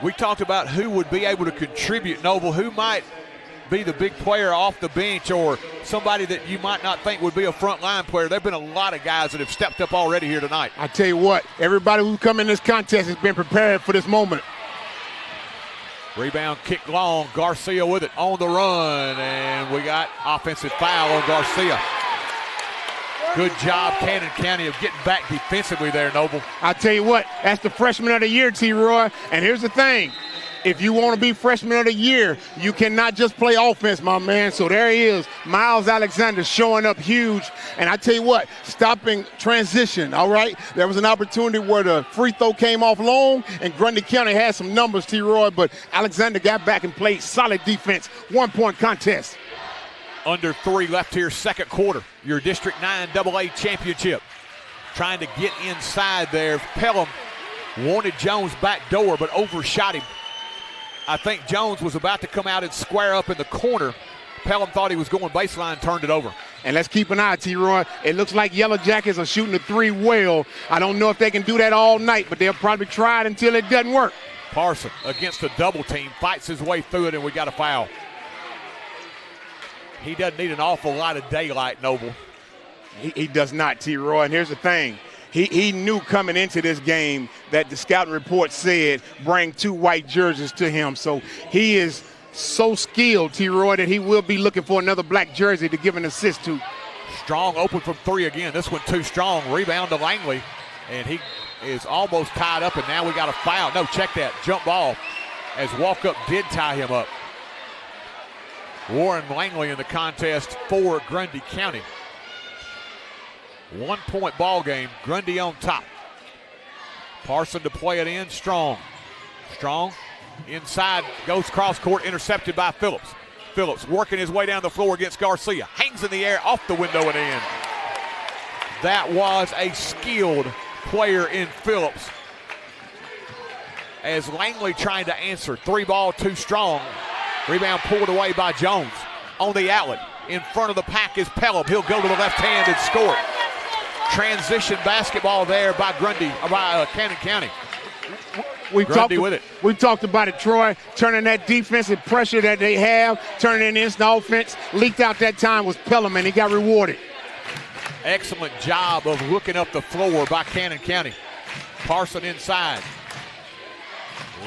We talked about who would be able to contribute, Noble, who might be the big player off the bench or somebody that you might not think would be a front line player. There have been a lot of guys that have stepped up already here tonight. I tell you what, everybody who's come in this contest has been prepared for this moment. Rebound kick long. Garcia with it on the run, and we got offensive foul on Garcia. Good job, Cannon County, of getting back defensively there, Noble. I tell you what, that's the freshman of the year, T-Roy. And here's the thing. If you want to be freshman of the year, you cannot just play offense, my man. So there he is, Miles Alexander showing up huge. And I tell you what, stopping transition, all right? There was an opportunity where the free throw came off long, and Grundy County had some numbers, T-Roy, but Alexander got back and played solid defense. 1-point contest. Under 3 left here, second quarter. Your District 9 AA championship. Trying to get inside there. Pelham wanted Jones back door, but overshot him. I think Jones was about to come out and square up in the corner. Pelham thought he was going baseline, turned it over. And let's keep an eye, T-Roy. It looks like Yellow Jackets are shooting the 3 well. I don't know if they can do that all night, but they'll probably try it until it doesn't work. Parson against a double team, fights his way through it, and we got a foul. He doesn't need an awful lot of daylight, Noble. He does not, T-Roy. And here's the thing. He knew coming into this game that the scouting report said bring 2 white jerseys to him. So he is so skilled, T-Roy, that he will be looking for another black jersey to give an assist to. Strong open from 3 again. This one too strong. Rebound to Langley. And he is almost tied up, and now we got a foul. No, check that. Jump ball as walk-up did tie him up. Warren Langley in the contest for Grundy County. 1-point ball game. Grundy on top. Parson to play it in. Strong inside, goes cross court, intercepted by Phillips. Phillips working his way down the floor against Garcia. Hangs in the air, off the window and in. That was a skilled player in Phillips. As Langley trying to answer. 3 ball, too strong. Rebound pulled away by Jones. On the outlet, in front of the pack is Pelham. He'll go to the left hand and score it. Transition basketball there by Cannon County. We've talked about it, Troy, turning that defensive pressure that they have, turning it into offense. Leaked out that time was Pelham, and he got rewarded. Excellent job of looking up the floor by Cannon County. Parson inside.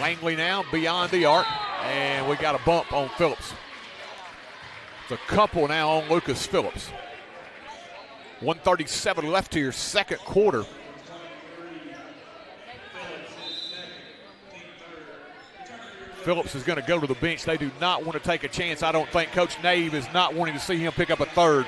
Langley now beyond the arc, and we got a bump on Phillips. It's a couple now on Lucas Phillips. 1:37 left here, second quarter. Phillips is going to go to the bench. They do not want to take a chance. I don't think Coach Nave is not wanting to see him pick up a third.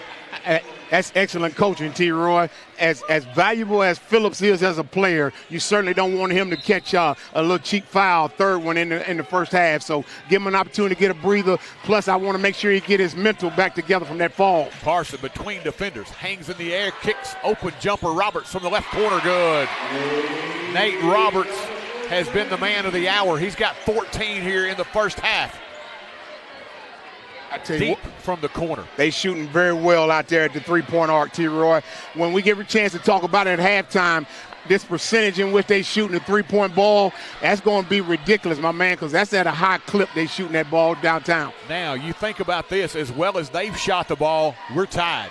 That's excellent coaching, T-Roy. As valuable as Phillips is as a player, you certainly don't want him to catch a little cheap foul, third one in the first half. So give him an opportunity to get a breather. Plus, I want to make sure he get his mental back together from that fall. Parson between defenders, hangs in the air, kicks, open jumper. Roberts from the left corner, good. Nate Roberts has been the man of the hour. He's got 14 here in the first half. I tell you Deep what, from the corner. They shooting very well out there at the 3-point arc, T-Roy. When we get a chance to talk about it at halftime, this percentage in which they shooting the 3-point ball, that's going to be ridiculous, my man, because that's at a high clip they shooting that ball downtown. Now, you think about this, as well as they've shot the ball, we're tied.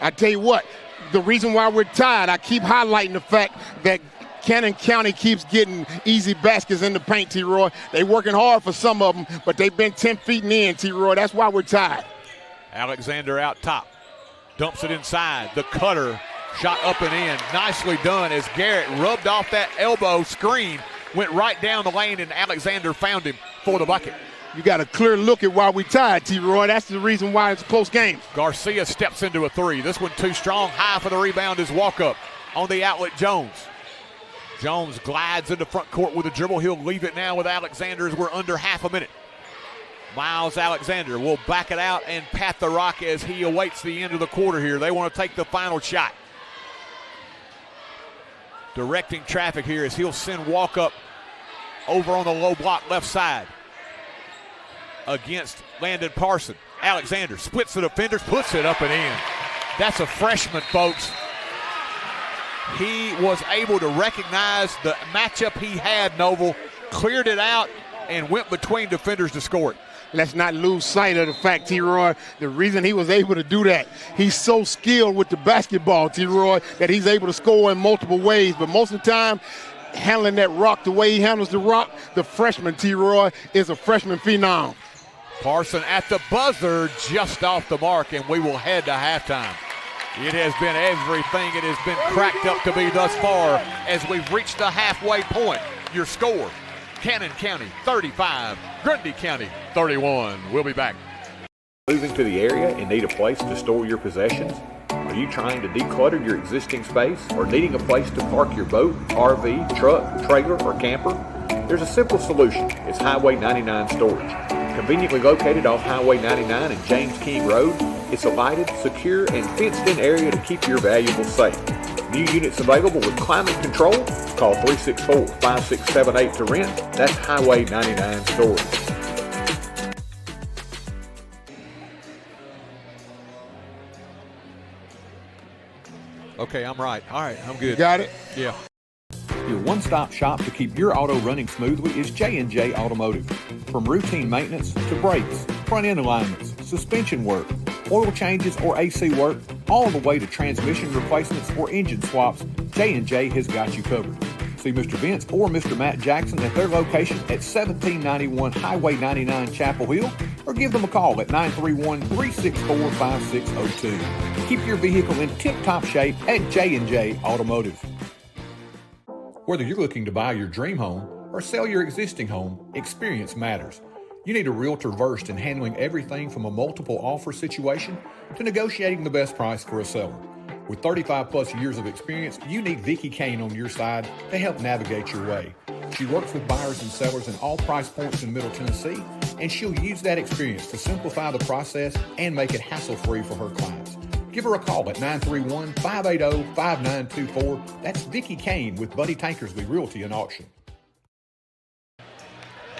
I tell you what, the reason why we're tied, I keep highlighting the fact that Cannon County keeps getting easy baskets in the paint, T-Roy. They working hard for some of them, but they've been 10 feet in the end, T-Roy. That's why we're tied. Alexander out top. Dumps it inside. The cutter shot up and in. Nicely done as Garrett rubbed off that elbow screen. Went right down the lane, and Alexander found him for the bucket. You got a clear look at why we tied, T-Roy. That's the reason why it's a close game. Garcia steps into a 3. This one too strong. High for the rebound is walk-up. On the outlet, Jones. Jones glides into front court with a dribble. He'll leave it now with Alexander as we're under half a minute. Miles Alexander will back it out and pat the rock as he awaits the end of the quarter here. They want to take the final shot. Directing traffic here as he'll send walk-up over on the low block left side against Landon Parson. Alexander splits the defenders, puts it up and in. That's a freshman, folks. He was able to recognize the matchup he had, Noble, cleared it out, and went between defenders to score it. Let's not lose sight of the fact, T-Roy, the reason he was able to do that, he's so skilled with the basketball, T-Roy, that he's able to score in multiple ways. But most of the time, handling that rock the way he handles the rock, the freshman, T-Roy, is a freshman phenom. Parson at the buzzer, just off the mark, and we will head to halftime. It has been everything it has been cracked up to be thus far as we've reached the halfway point. Your score, Cannon County 35, Grundy County 31. We'll be back. Moving to the area and need a place to store your possessions? Are you trying to declutter your existing space or needing a place to park your boat, RV, truck, trailer, or camper? There's a simple solution. It's Highway 99 Storage. Conveniently located off Highway 99 and James King Road, it's a lighted, secure, and fenced-in area to keep your valuables safe. New units available with climate control. Call 364-5678 to rent. That's Highway 99 Storage. Okay, I'm right. All right, I'm good. You got it? Yeah. Your one-stop shop to keep your auto running smoothly is J&J Automotive. From routine maintenance to brakes, front-end alignments, suspension work, oil changes or AC work, all the way to transmission replacements or engine swaps, J&J has got you covered. See Mr. Vince or Mr. Matt Jackson at their location at 1791 Highway 99 Chapel Hill, or give them a call at 931-364-5602. Keep your vehicle in tip-top shape at J&J Automotive. Whether you're looking to buy your dream home or sell your existing home, experience matters. You need a realtor versed in handling everything from a multiple offer situation to negotiating the best price for a seller. With 35 plus years of experience, you need Vicki Kane on your side to help navigate your way. She works with buyers and sellers in all price points in Middle Tennessee, and she'll use that experience to simplify the process and make it hassle-free for her clients. Give her a call at 931-580-5924. That's Vicki Kane with Buddy Tankersby Realty and Auction.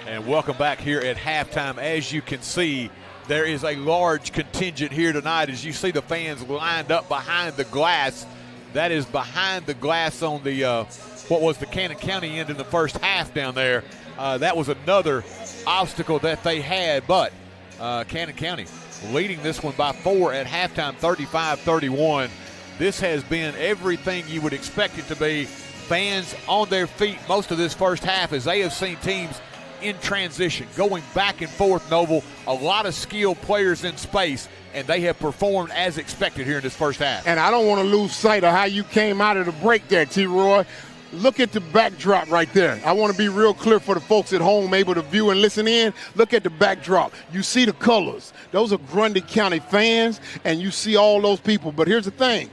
And welcome back here at halftime. As you can see, there is a large contingent here tonight as you see the fans lined up behind the glass. That is behind the glass on the what was the Cannon County end in the first half down there. That was another obstacle that they had, but Cannon County leading this one by 4 at halftime, 35-31. This has been everything you would expect it to be. Fans on their feet most of this first half as they have seen teams in transition, going back and forth, Noble. A lot of skilled players in space, and they have performed as expected here in this first half. And I don't want to lose sight of how you came out of the break there, T-Roy. Look at the backdrop right there. I want to be real clear for the folks at home able to view and listen in. Look at the backdrop. You see the colors. Those are Grundy County fans, and you see all those people. But here's the thing.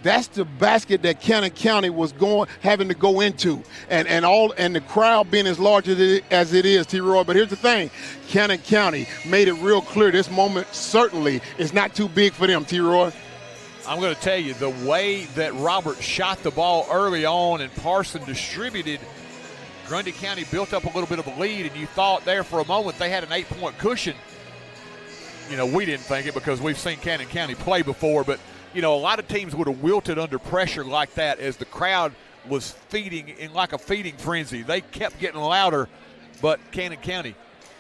That's the basket that Cannon County was having to go into, and the crowd being as large as it is, T-Roy. But here's the thing, Cannon County made it real clear this moment certainly is not too big for them, T-Roy. I'm going to tell you, the way that Robert shot the ball early on and Parson distributed, Grundy County built up a little bit of a lead, and you thought there for a moment they had an 8-point cushion. You know, we didn't think it because we've seen Cannon County play before, but you know, a lot of teams would have wilted under pressure like that as the crowd was feeding in like a feeding frenzy. They kept getting louder, but Cannon County,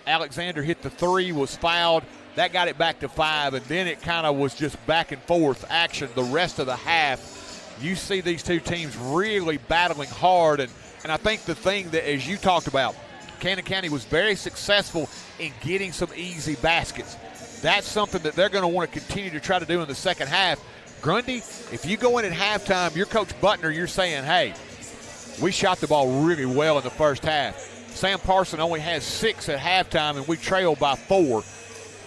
Alexander hit the 3, was fouled. That got it back to 5, and then it kind of was just back and forth action the rest of the half. You see these two teams really battling hard, and I think the thing that, as you talked about, Cannon County was very successful in getting some easy baskets. That's something that they're going to want to continue to try to do in the second half. Grundy, if you go in at halftime, your Coach Butner, you're saying, hey, we shot the ball really well in the first half. Sam Parson only has 6 at halftime, and we trailed by 4.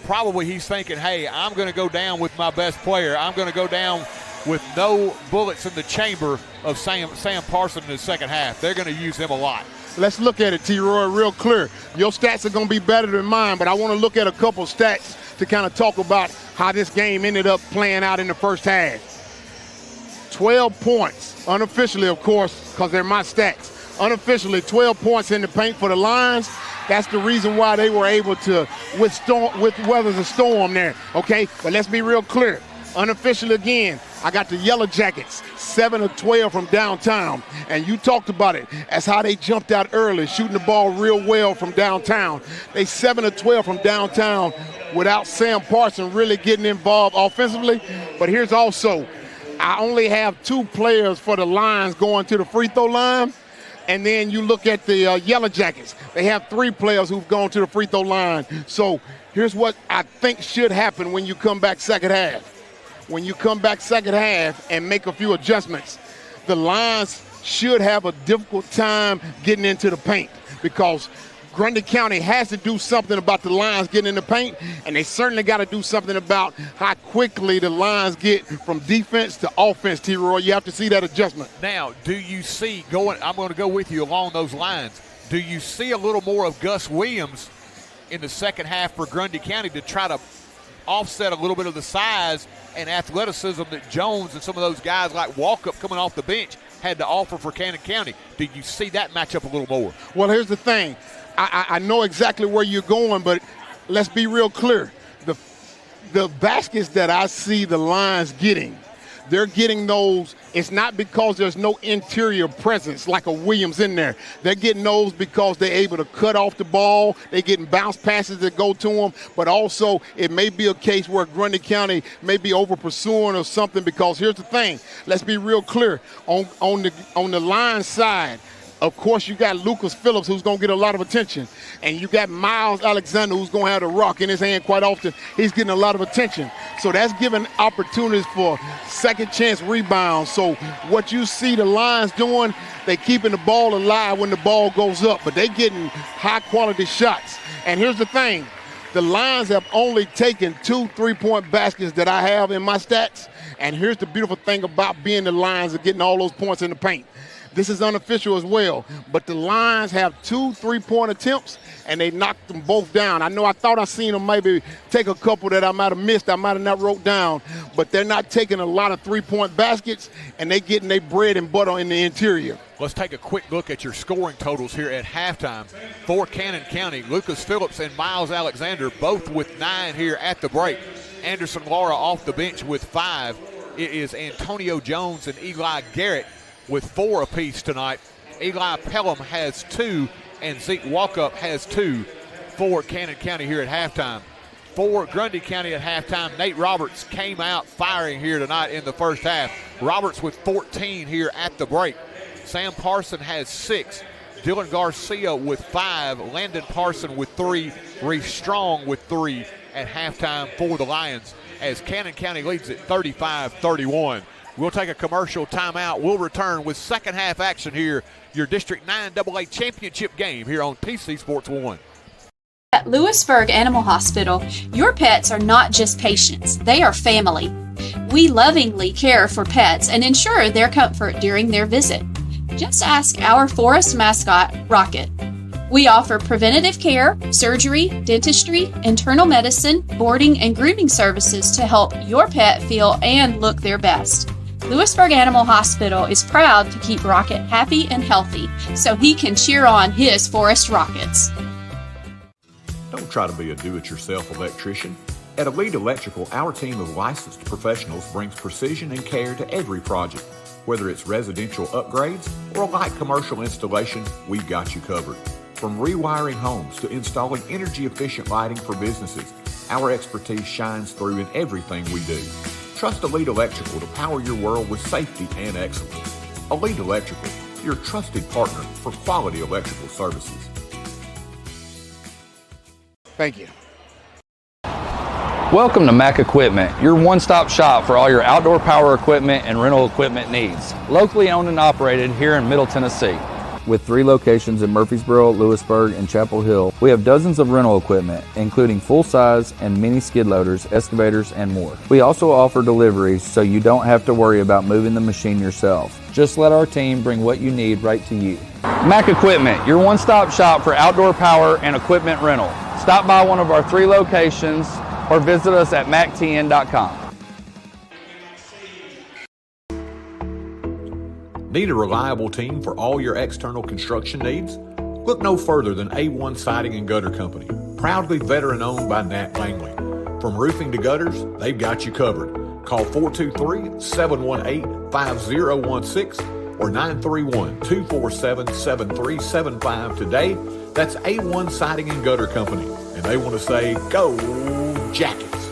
Probably he's thinking, hey, I'm going to go down with my best player. I'm going to go down with no bullets in the chamber of Sam Parson in the second half. They're going to use him a lot. Let's look at it, T-Roy, real clear. Your stats are going to be better than mine, but I want to look at a couple stats to kind of talk about how this game ended up playing out in the first half. 12 points, unofficially, of course, because they're my stats. Unofficially, 12 points in the paint for the Lions. That's the reason why they were able to weather the storm there, okay? But let's be real clear. Unofficially again, I got the Yellow Jackets, 7 of 12 from downtown. And you talked about it. That's how they jumped out early, shooting the ball real well from downtown. They 7 of 12 from downtown without Sam Parson really getting involved offensively. But here's also, I only have 2 players for the Lions going to the free throw line. And then you look at the Yellow Jackets. They have 3 players who've gone to the free throw line. So here's what I think should happen when you come back second half. when you come back second half and make a few adjustments, the Lions should have a difficult time getting into the paint because Grundy County has to do something about the Lions getting in the paint, and they certainly got to do something about how quickly the Lions get from defense to offense, T-Roy. You have to see that adjustment. Now, do you see I'm going to go with you along those lines. Do you see a little more of Gus Williams in the second half for Grundy County to try to offset a little bit of the size and athleticism that Jones and some of those guys like Walkup coming off the bench had to offer for Cannon County? Do you see that matchup a little more? Well, here's the thing. I know exactly where you're going, but let's be real clear. The baskets that I see the Lions getting, they're getting those. It's not because there's no interior presence like a Williams in there. They're getting those because they're able to cut off the ball. They're getting bounce passes that go to them. But also, it may be a case where Grundy County may be over pursuing or something, because here's the thing. Let's be real clear. On the Lions side, of course, you got Lucas Phillips, who's going to get a lot of attention. And you got Miles Alexander, who's going to have the rock in his hand quite often. He's getting a lot of attention. So that's giving opportunities for second chance rebounds. So what you see the Lions doing, they keeping the ball alive when the ball goes up. But they getting high-quality shots. And here's the thing. The Lions have only taken 2 3-point baskets that I have in my stats. And here's the beautiful thing about being the Lions and getting all those points in the paint. This is unofficial as well, but the Lions have 2 3-point attempts, and they knocked them both down. I thought I seen them maybe take a couple that I might have missed, I might have not wrote down, but they're not taking a lot of 3-point baskets, and they getting their bread and butter in the interior. Let's take a quick look at your scoring totals here at halftime. For Cannon County, Lucas Phillips and Miles Alexander both with 9 here at the break. Anderson Laura off the bench with 5. It is Antonio Jones and Eli Garrett with 4 apiece tonight. Eli Pelham has 2, and Zeke Walkup has 2 for Cannon County here at halftime. For Grundy County at halftime, Nate Roberts came out firing here tonight in the first half. Roberts with 14 here at the break. Sam Parson has 6. Dylan Garcia with 5. Landon Parson with 3. Reese Strong with 3 at halftime for the Lions, as Cannon County leads at 35-31. We'll take a commercial timeout. We'll return with second half action here, your District 9 AA Championship game here on TC Sports 1. At Lewisburg Animal Hospital, your pets are not just patients, they are family. We lovingly care for pets and ensure their comfort during their visit. Just ask our forest mascot, Rocket. We offer preventative care, surgery, dentistry, internal medicine, boarding, and grooming services to help your pet feel and look their best. Lewisburg Animal Hospital is proud to keep Rocket happy and healthy so he can cheer on his forest rockets. Don't try to be a do-it-yourself electrician. At Elite Electrical, our team of licensed professionals brings precision and care to every project. Whether it's residential upgrades or a light commercial installation, we've got you covered. From rewiring homes to installing energy-efficient lighting for businesses, our expertise shines through in everything we do. Trust Elite Electrical to power your world with safety and excellence. Elite Electrical, your trusted partner for quality electrical services. Thank you. Welcome to Mac Equipment, your one-stop shop for all your outdoor power equipment and rental equipment needs. Locally owned and operated here in Middle Tennessee. With 3 locations in Murfreesboro, Lewisburg, and Chapel Hill, we have dozens of rental equipment, including full-size and mini skid loaders, excavators, and more. We also offer deliveries, so you don't have to worry about moving the machine yourself. Just let our team bring what you need right to you. Mac Equipment, your one-stop shop for outdoor power and equipment rental. Stop by one of our 3 locations or visit us at mactn.com. Need a reliable team for all your external construction needs? Look no further than A1 Siding and Gutter Company, proudly veteran-owned by Nat Langley. From roofing to gutters, they've got you covered. Call 423-718-5016 or 931-247-7375 today. That's A1 Siding and Gutter Company, and they want to say, go Jackets!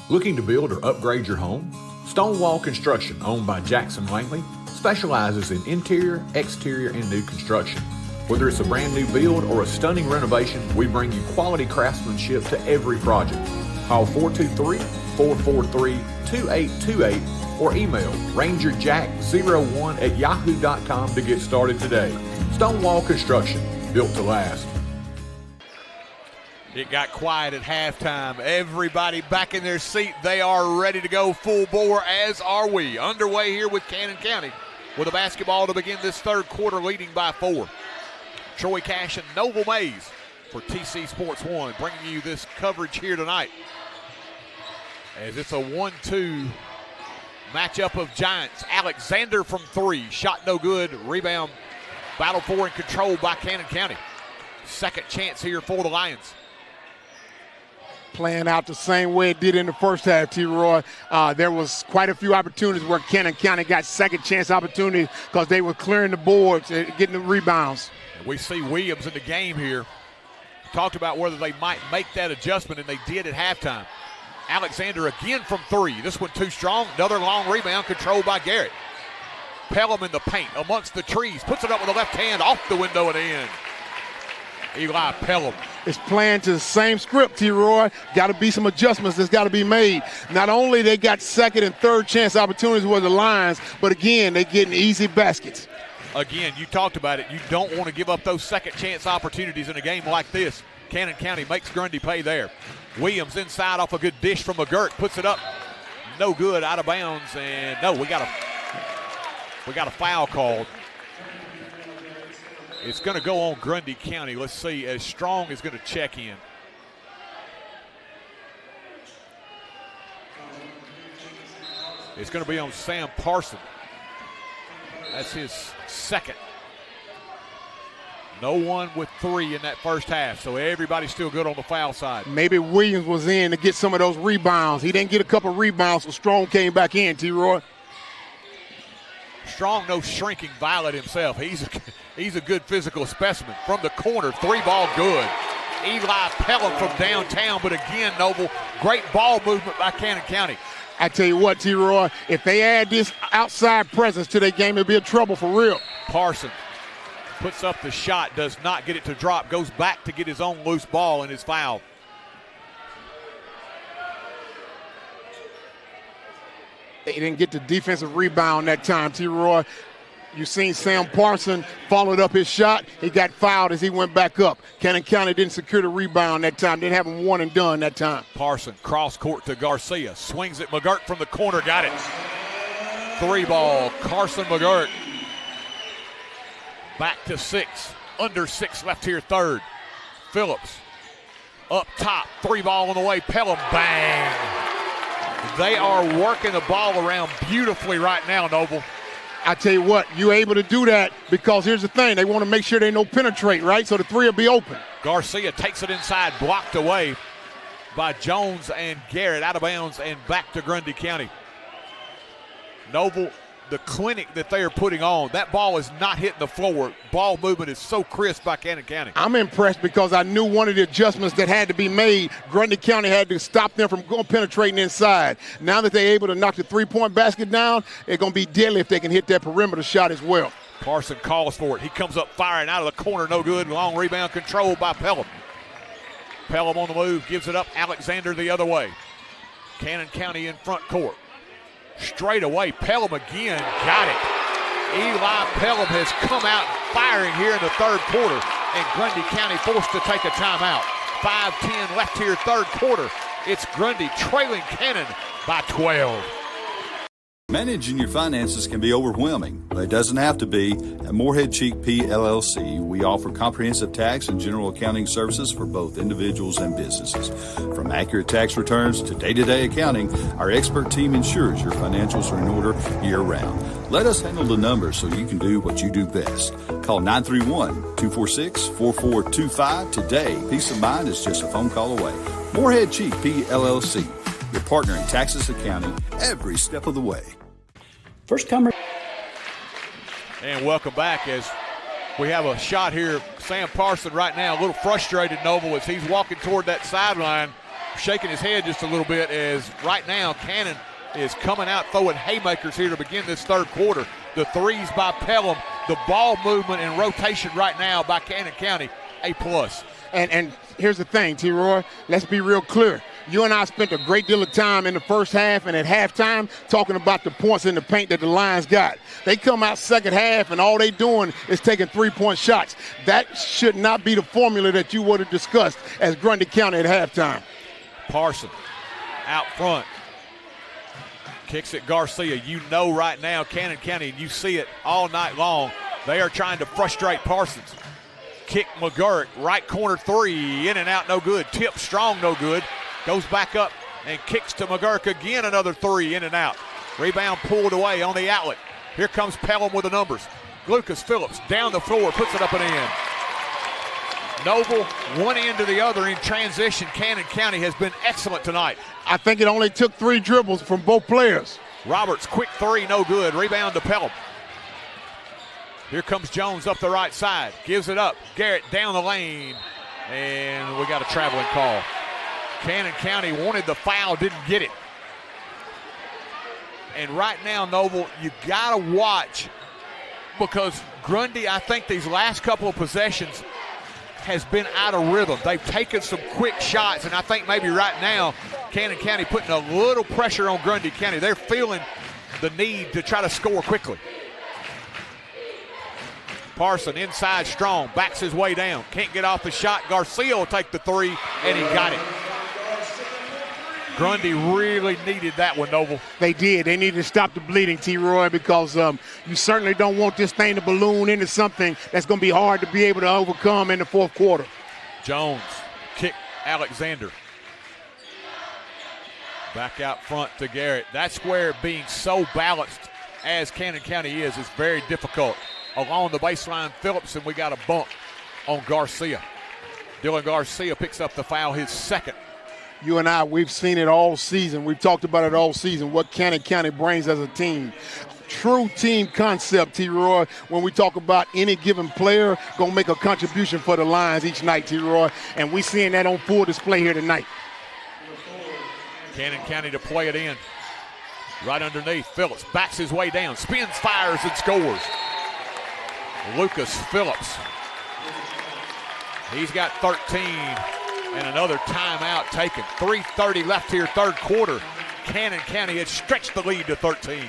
Looking to build or upgrade your home? Stonewall Construction, owned by Jackson Langley, specializes in interior, exterior, and new construction. Whether it's a brand new build or a stunning renovation, we bring you quality craftsmanship to every project. Call 423-443-2828 or email rangerjack01@yahoo.com to get started today. Stonewall Construction, built to last. It got quiet at halftime. Everybody back in their seat. They are ready to go full bore, as are we. Underway here with Cannon County with a basketball to begin this third quarter, leading by 4. Troy Cash and Noble Mays for TC Sports 1, bringing you this coverage here tonight. As it's a 1-2 matchup of Giants. Alexander from 3. Shot no good. Rebound battled for and controlled by Cannon County. Second chance here for the Lions. Playing out the same way it did in the first half, T-Roy. There was quite a few opportunities where Cannon County got second chance opportunities because they were clearing the boards and getting the rebounds. And we see Williams in the game here. Talked about whether they might make that adjustment, and they did at halftime. Alexander again from 3. This one too strong. Another long rebound controlled by Garrett. Pelham in the paint amongst the trees. Puts it up with the left hand off the window and in. Eli Pelham. It's playing to the same script, T-Roy. Got to be some adjustments that's got to be made. Not only they got second and third chance opportunities with the Lions, but again, they're getting easy baskets. Again, you talked about it. You don't want to give up those second chance opportunities in a game like this. Cannon County makes Grundy pay there. Williams inside off a good dish from McGirt. Puts it up. No good, out of bounds. And no, we got a foul called. It's going to go on Grundy County. Let's see, as Strong is going to check in. It's going to be on Sam Parson. That's his second. No one with 3 in that first half, so everybody's still good on the foul side. Maybe Williams was in to get some of those rebounds. He didn't get a couple rebounds, so Strong came back in, T-Roy. Strong, no shrinking violet himself. He's a good physical specimen. From the corner, 3-ball good. Eli Pelham from downtown, but again, Noble, great ball movement by Cannon County. I tell you what, T-Roy, if they add this outside presence to their game, it'll be a trouble for real. Parson puts up the shot, does not get it to drop, goes back to get his own loose ball and is fouled. They didn't get the defensive rebound that time, T-Roy. You seen Sam Parson followed up his shot. He got fouled as he went back up. Cannon County didn't secure the rebound that time. Didn't have him one and done that time. Parson cross court to Garcia. Swings it. McGirt from the corner. Got it. 3-ball. Carson McGirt. Back to 6. Under 6 left here third. Phillips up top. 3-ball on the way. Pelham. Bang. They are working the ball around beautifully right now, Noble. I tell you what, you're able to do that because here's the thing. They want to make sure they don't penetrate, right? So the 3 will be open. Garcia takes it inside, blocked away by Jones and Garrett, out of bounds and back to Grundy County. Noble, the clinic that they are putting on, that ball is not hitting the floor. Ball movement is so crisp by Cannon County. I'm impressed because I knew one of the adjustments that had to be made. Grundy County had to stop them from going penetrating inside. Now that they're able to knock the 3-point basket down, they're going to be deadly if they can hit that perimeter shot as well. Parson calls for it. He comes up firing out of the corner, no good. Long rebound controlled by Pelham. Pelham on the move, gives it up. Alexander the other way. Cannon County in front court. Straight away, Pelham again, got it. Eli Pelham has come out firing here in the third quarter, and Grundy County forced to take a timeout. 5:10 left here, third quarter. It's Grundy trailing Cannon by 12. Managing your finances can be overwhelming, but it doesn't have to be. At Morehead Cheek P. LLC, we offer comprehensive tax and general accounting services for both individuals and businesses. From accurate tax returns to day-to-day accounting, our expert team ensures your financials are in order year-round. Let us handle the numbers so you can do what you do best. Call 931-246-4425 today. Peace of mind is just a phone call away. Morehead Cheek P. LLC, your partner in taxes accounting every step of the way. First comer. And welcome back as we have a shot here. Sam Parson right now, a little frustrated, Noble, as he's walking toward that sideline, shaking his head just a little bit, as right now Cannon is coming out throwing haymakers here to begin this third quarter. The threes by Pelham, the ball movement and rotation right now by Cannon County, A+. And here's the thing, T-Roy, let's be real clear. You and I spent a great deal of time in the first half and at halftime talking about the points in the paint that the Lions got. They come out second half and all they doing is taking three-point shots. That should not be the formula that you would have discussed as Grundy County at halftime. Parson out front. Kicks it Garcia. You know right now, Cannon County, and you see it all night long, they are trying to frustrate Parsons. Kick McGurk, right corner three, in and out, no good. Tip strong, no good. Goes back up and kicks to McGurk again, another three, in and out. Rebound pulled away on the outlet. Here comes Pelham with the numbers. Lucas Phillips down the floor, puts it up and in. Noble, one end to the other in transition. Cannon County has been excellent tonight. I think it only took 3 dribbles from both players. Roberts, quick three, no good. Rebound to Pelham. Here comes Jones up the right side. Gives it up. Garrett down the lane. And we got a traveling call. Cannon County wanted the foul, didn't get it. And right now, Noble, you got to watch because Grundy, I think these last couple of possessions, has been out of rhythm. They've taken some quick shots, and I think maybe right now Cannon County putting a little pressure on Grundy County. They're feeling the need to try to score quickly. Parson inside strong, backs his way down. Can't get off the shot. Garcia will take the three, and he got it. Grundy really needed that one, Noble. They did. They needed to stop the bleeding, T-Roy, because you certainly don't want this thing to balloon into something that's going to be hard to be able to overcome in the fourth quarter. Jones, kick Alexander. Back out front to Garrett. That's where being so balanced as Cannon County is very difficult. Along the baseline, Phillips, and we got a bump on Garcia. Dylan Garcia picks up the foul, his second. You and I, we've seen it all season. We've talked about it all season, what Cannon County brings as a team. True team concept, T-Roy, when we talk about any given player going to make a contribution for the Lions each night, T-Roy, and we're seeing that on full display here tonight. Cannon County to play it in. Right underneath, Phillips backs his way down, spins, fires, and scores. Lucas Phillips. He's got 13. And another timeout taken. 3:30 left here, third quarter. Cannon County has stretched the lead to 13.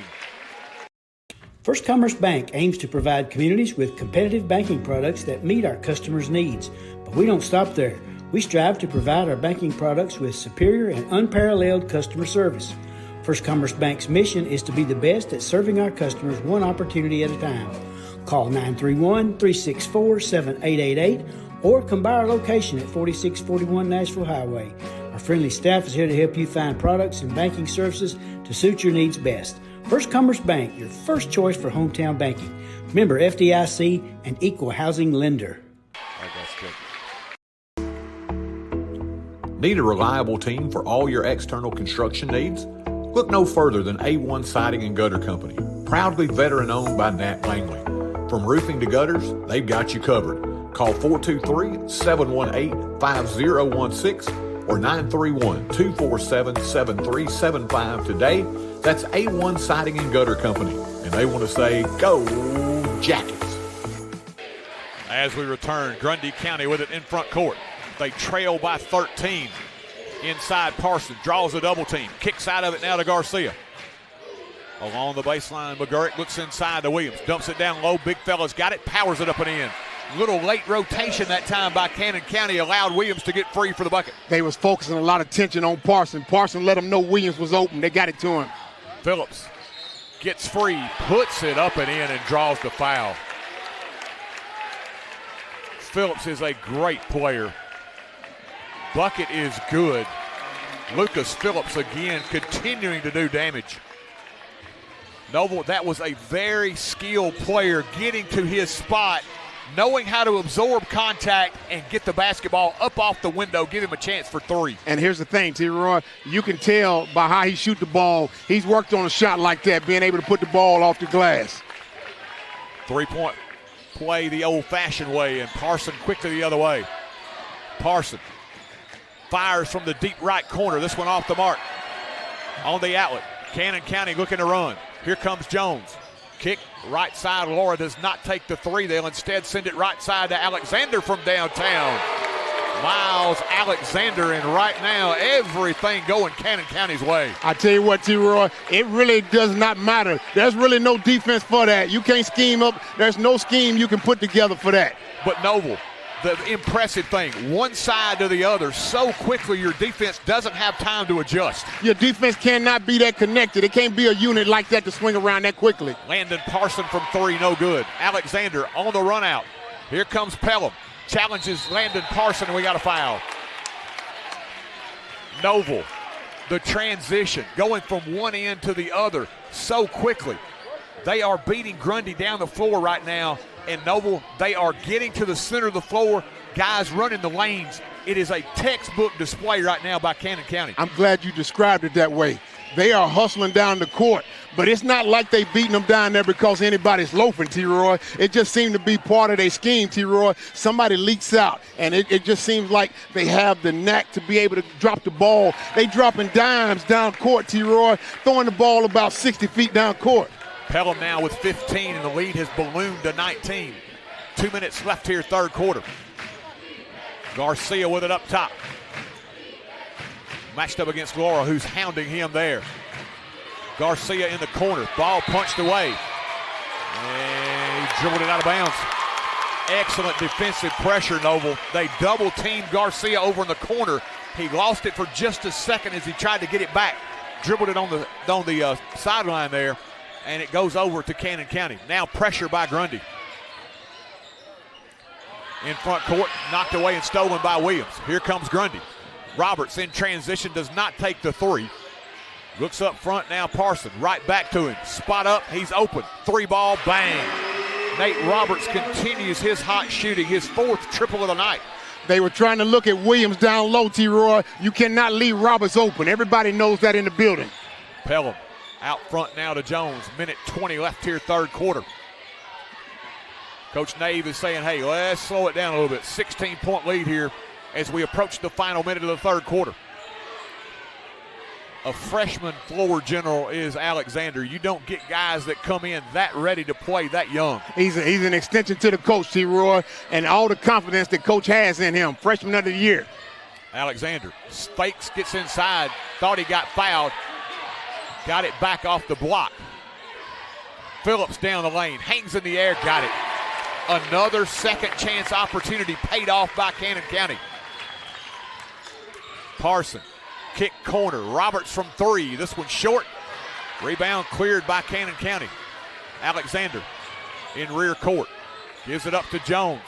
First Commerce Bank aims to provide communities with competitive banking products that meet our customers' needs. But we don't stop there. We strive to provide our banking products with superior and unparalleled customer service. First Commerce Bank's mission is to be the best at serving our customers one opportunity at a time. Call 931-364-7888 or come by our location at 4641 Nashville Highway. Our friendly staff is here to help you find products and banking services to suit your needs best. First Commerce Bank, your first choice for hometown banking. Member FDIC and equal housing lender. Need a reliable team for all your external construction needs? Look no further than A1 Siding and Gutter Company, proudly veteran-owned by Nat Langley. From roofing to gutters, they've got you covered. Call 423-718-5016 or 931-247-7375 today. That's A1 Siding and Gutter Company, and they want to say, go Jackets. As we return, Grundy County with it in front court. They trail by 13. Inside, Parson draws a double team. Kicks out of it now to Garcia. Along the baseline, McGurk looks inside to Williams. Dumps it down low. Big fella's got it. Powers it up and in. Little late rotation that time by Cannon County allowed Williams to get free for the bucket. They was focusing a lot of tension on Parson. Parson let them know Williams was open. They got it to him. Phillips gets free, puts it up and in, and draws the foul. Phillips is a great player. Bucket is good. Lucas Phillips again continuing to do damage. Noble, that was a very skilled player getting to his spot, knowing how to absorb contact and get the basketball up off the window, give him a chance for three. And here's the thing, T-Roy, you can tell by how he shoot the ball, he's worked on a shot like that, being able to put the ball off the glass. Three-point play the old-fashioned way, and Parson quickly the other way. Parson fires from the deep right corner. This one off the mark. On the outlet, Cannon County looking to run. Here comes Jones. Kick right side. Laura does not take the three. They'll instead send it right side to Alexander from downtown. Miles Alexander, and right now everything going Cannon County's way. I tell you what, T-Roy, it really does not matter. There's really no defense for that. You can't scheme up. There's no scheme you can put together for that. But Noble, the impressive thing, one side to the other so quickly your defense doesn't have time to adjust. Your defense cannot be that connected. It can't be a unit like that to swing around that quickly. Landon Parson from 3, no good. Alexander on the run out. Here comes Pelham. Challenges Landon Parson, and we got a foul. Noble, the transition, going from one end to the other so quickly. They are beating Grundy down the floor right now, and Noble, they are getting to the center of the floor, guys running the lanes. It is a textbook display right now by Cannon County. I'm glad you described it that way. They are hustling down the court, but it's not like they beating them down there because anybody's loafing, T-Roy. It just seemed to be part of their scheme, T-Roy. Somebody leaks out, and it just seems like they have the knack to be able to drop the ball. They dropping dimes down court, T-Roy, throwing the ball about 60 feet down court. Pelham now with 15, and the lead has ballooned to 19. 2 minutes left here, third quarter. Garcia with it up top. Matched up against Laura, who's hounding him there. Garcia in the corner. Ball punched away. And he dribbled it out of bounds. Excellent defensive pressure, Noble. They double-teamed Garcia over in the corner. He lost it for just a second as he tried to get it back. Dribbled it on the sideline there, and it goes over to Cannon County. Now pressure by Grundy. In front court, knocked away and stolen by Williams. Here comes Grundy. Roberts in transition, does not take the 3. Looks up front now, Parson, right back to him. Spot up, he's open. 3-ball, bang. Nate Roberts continues his hot shooting, his 4th triple of the night. They were trying to look at Williams down low, T-Roy. You cannot leave Roberts open. Everybody knows that in the building. Pelham out front now to Jones. Minute 20 left here, third quarter. Coach Nave is saying, hey, let's slow it down a little bit. 16-point lead here as we approach the final minute of the third quarter. A freshman floor general is Alexander. You don't get guys that come in that ready to play that young. He's an extension to the coach, T-Roy, and all the confidence that coach has in him. Freshman of the year. Alexander fakes, gets inside, thought he got fouled. Got it back off the block. Phillips down the lane, hangs in the air, got it. Another second chance opportunity paid off by Cannon County. Parson, kick corner, Roberts from 3. This one short. Rebound cleared by Cannon County. Alexander in rear court. Gives it up to Jones.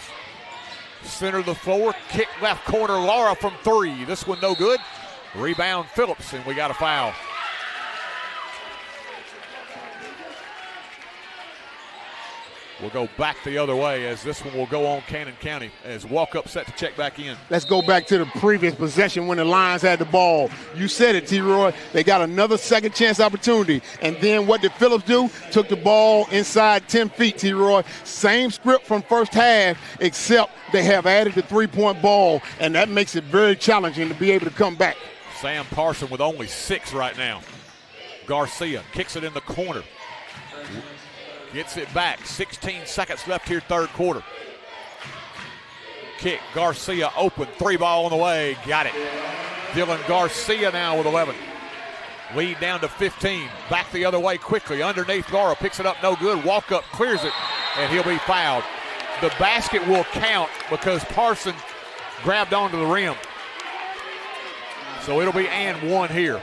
Center of the floor, kick left corner, Laura from 3. This one no good. Rebound Phillips, and we got a foul. We'll go back the other way as this one will go on Cannon County as Walkup set to check back in. Let's go back to the previous possession when the Lions had the ball. You said it, T-Roy. They got another second chance opportunity. And then what did Phillips do? Took the ball inside 10 feet, T-Roy. Same script from first half, except they have added the three-point ball, and that makes it very challenging to be able to come back. Sam Parson with only 6 right now. Garcia kicks it in the corner. Gets it back. 16 seconds left here, third quarter. Kick, Garcia open. 3-ball on the way. Got it. Dylan Garcia now with 11. Lead down to 15. Back the other way quickly. Underneath, Laura picks it up. No good. Walkup clears it, and he'll be fouled. The basket will count because Parson grabbed onto the rim. So it'll be and 1 here.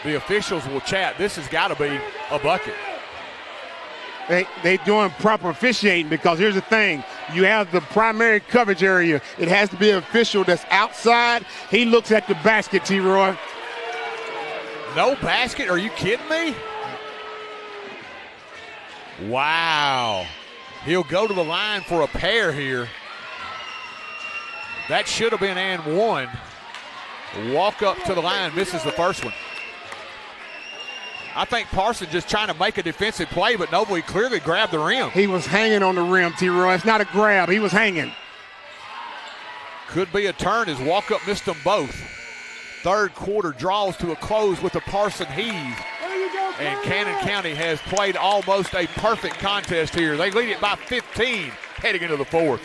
The officials will chat. This has got to be a bucket. They doing proper officiating because here's the thing. You have the primary coverage area. It has to be an official that's outside. He looks at the basket, T-Roy. No basket? Are you kidding me? Wow. He'll go to the line for a pair here. That should have been and 1. Walk up to the line, misses the first one. I think Parson just trying to make a defensive play, but nobody clearly grabbed the rim. He was hanging on the rim, T-Roy. It's not a grab. He was hanging. Could be a turn as Walkup missed them both. Third quarter draws to a close with the Parson heave. And Cannon County has played almost a perfect contest here. They lead it by 15 heading into the fourth.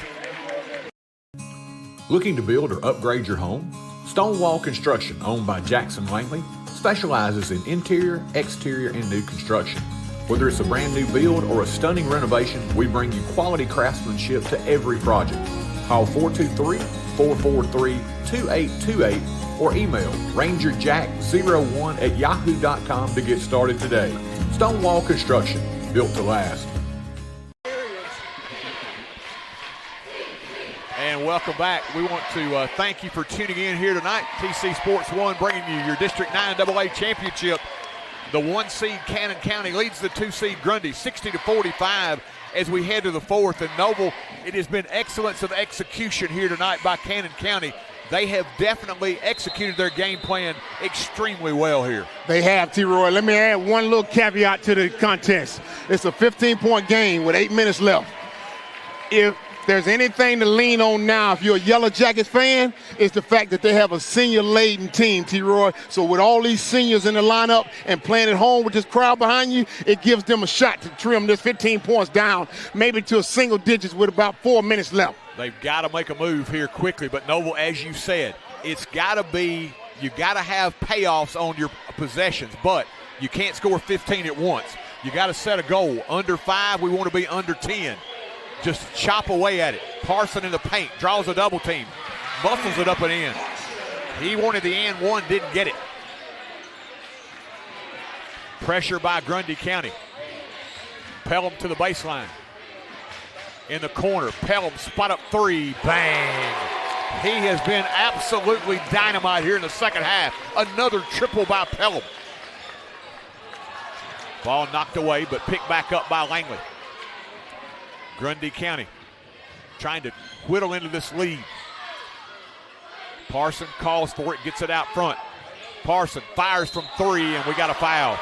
Looking to build or upgrade your home? Stonewall Construction, owned by Jackson Langley, specializes in interior, exterior, and new construction. Whether it's a brand new build or a stunning renovation, we bring you quality craftsmanship to every project. Call 423-443-2828 or email rangerjack01@yahoo.com to get started today. Stonewall Construction, built to last. And welcome back. We want to thank you for tuning in here tonight. TC Sports 1 bringing you your District 9 AA championship. The 1 seed Cannon County leads the 2 seed Grundy 60-45 as we head to the fourth. And Noble, it has been excellence of execution here tonight by Cannon County. They have definitely executed their game plan extremely well here. They have, T-Roy. Let me add one little caveat to the contest. It's a 15-point game with 8 minutes left. If there's anything to lean on now, if you're a Yellow Jackets fan, it's the fact that they have a senior-laden team, T-Roy. So with all these seniors in the lineup and playing at home with this crowd behind you, it gives them a shot to trim this 15 points down, maybe to a single digits with about 4 minutes left. They've got to make a move here quickly. But, Noble, as you said, it's got to be – you got to have payoffs on your possessions, but you can't score 15 at once. You got to set a goal. Under 5, we want to be under 10. Just chop away at it. Parson in the paint, draws a double team, muscles it up and in. He wanted the and one, didn't get it. Pressure by Grundy County. Pelham to the baseline. In the corner, Pelham spot up 3, bang. He has been absolutely dynamite here in the second half. Another triple by Pelham. Ball knocked away, but picked back up by Langley. Grundy County trying to whittle into this lead. Parson calls for it, gets it out front. Parson fires from 3, and we got a foul.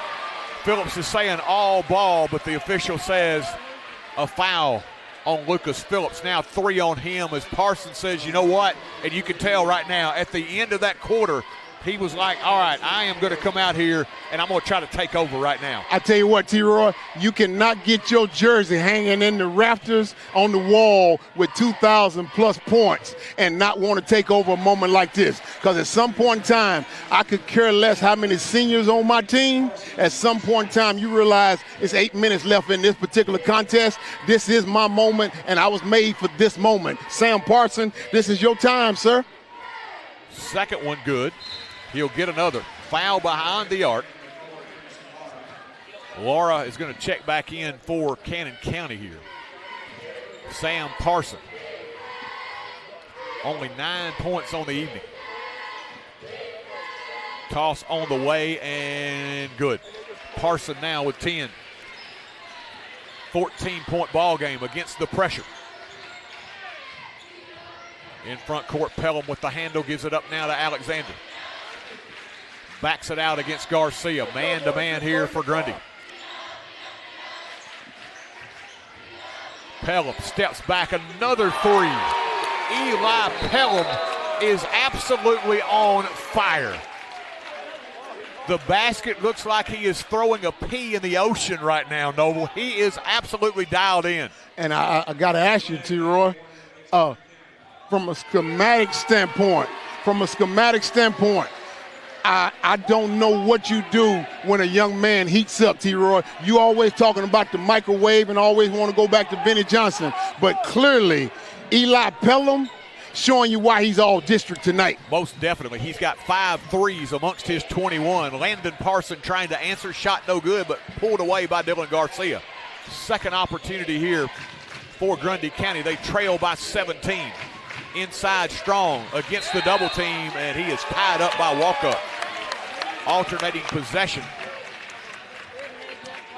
Phillips is saying all ball, but the official says a foul on Lucas Phillips. Now 3 on him as Parson says, you know what? And you can tell right now at the end of that quarter, he was like, all right, I am going to come out here and I'm going to try to take over right now. I tell you what, T-Roy, you cannot get your jersey hanging in the rafters on the wall with 2,000-plus points and not want to take over a moment like this. Because at some point in time, I could care less how many seniors on my team. At some point in time, you realize it's 8 minutes left in this particular contest. This is my moment, and I was made for this moment. Sam Parson, this is your time, sir. Second one good. He'll get another. Foul behind the arc. Laura is going to check back in for Cannon County here. Sam Parson. Only 9 points on the evening. Toss on the way and good. Parson now with 10. 14-point ball game against the pressure. In front court, Pelham with the handle, gives it up now to Alexander. Backs it out against Garcia. Man-to-man here for Grundy. Pelham steps back, another 3. Eli Pelham is absolutely on fire. The basket looks like he is throwing a pea in the ocean right now, Noble. He is absolutely dialed in. And I got to ask you, T-Roy, from a schematic standpoint, I don't know what you do when a young man heats up, T-Roy. You always talking about the microwave and always want to go back to Benny Johnson. But clearly, Eli Pelham showing you why he's all district tonight. Most definitely. He's got 5 threes amongst his 21. Landon Parson trying to answer, shot no good, but pulled away by Dylan Garcia. Second opportunity here for Grundy County. They trail by 17. Inside Strong against the double team, and he is tied up by walk-up. Alternating possession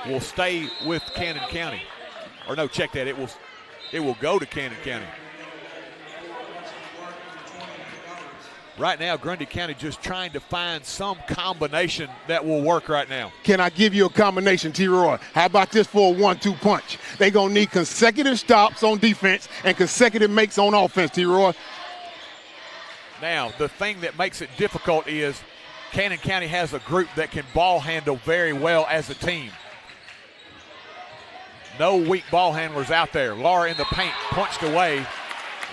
will stay with Cannon County. Or no, check that. It will go to Cannon County. Right now, Grundy County just trying to find some combination that will work right now. Can I give you a combination, T-Roy? How about this for a 1-2 punch? They're going to need consecutive stops on defense and consecutive makes on offense, T-Roy. Now, the thing that makes it difficult is Cannon County has a group that can ball handle very well as a team. No weak ball handlers out there. Laura in the paint, punched away,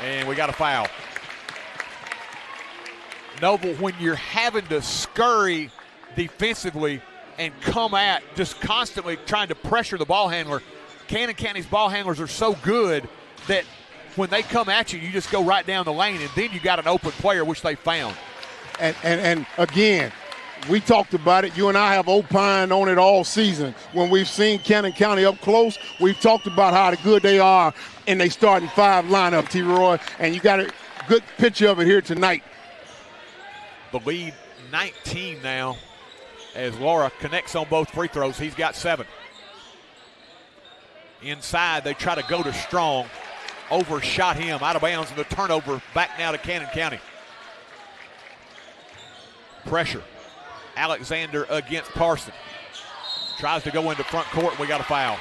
and we got a foul. Noble, when you're having to scurry defensively and come at just constantly trying to pressure the ball handler, Cannon County's ball handlers are so good that when they come at you, you just go right down the lane, and then you got an open player, which they found. And again, we talked about it. You and I have opined on it all season. When we've seen Cannon County up close, we've talked about how good they are in their starting five lineup, T-Roy, and you got a good picture of it here tonight. The lead 19 now as Laura connects on both free throws. He's got 7. Inside, they try to go to Strong. Overshot him, out of bounds, and the turnover back now to Cannon County. Pressure. Alexander against Parson. Tries to go into front court, and we got a foul.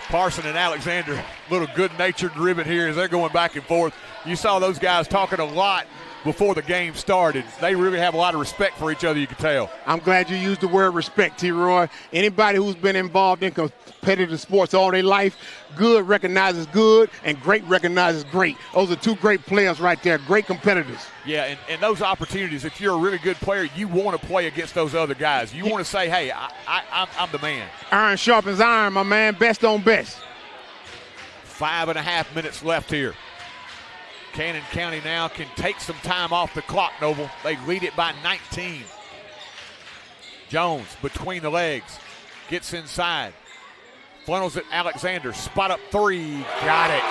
Parson and Alexander, little good-natured ribbon here as they're going back and forth. You saw those guys talking a lot before the game started. They really have a lot of respect for each other, you can tell. I'm glad you used the word respect, T-Roy. Anybody who's been involved in competitive sports all their life, good recognizes good and great recognizes great. Those are two great players right there, great competitors. Yeah, and those opportunities, if you're a really good player, you want to play against those other guys. You want to say, hey, I'm the man. Iron sharpens iron, my man, best on best. 5.5 minutes left here. Cannon County now can take some time off the clock, Noble. They lead it by 19. Jones between the legs, gets inside, funnels it Alexander, spot up 3, got it.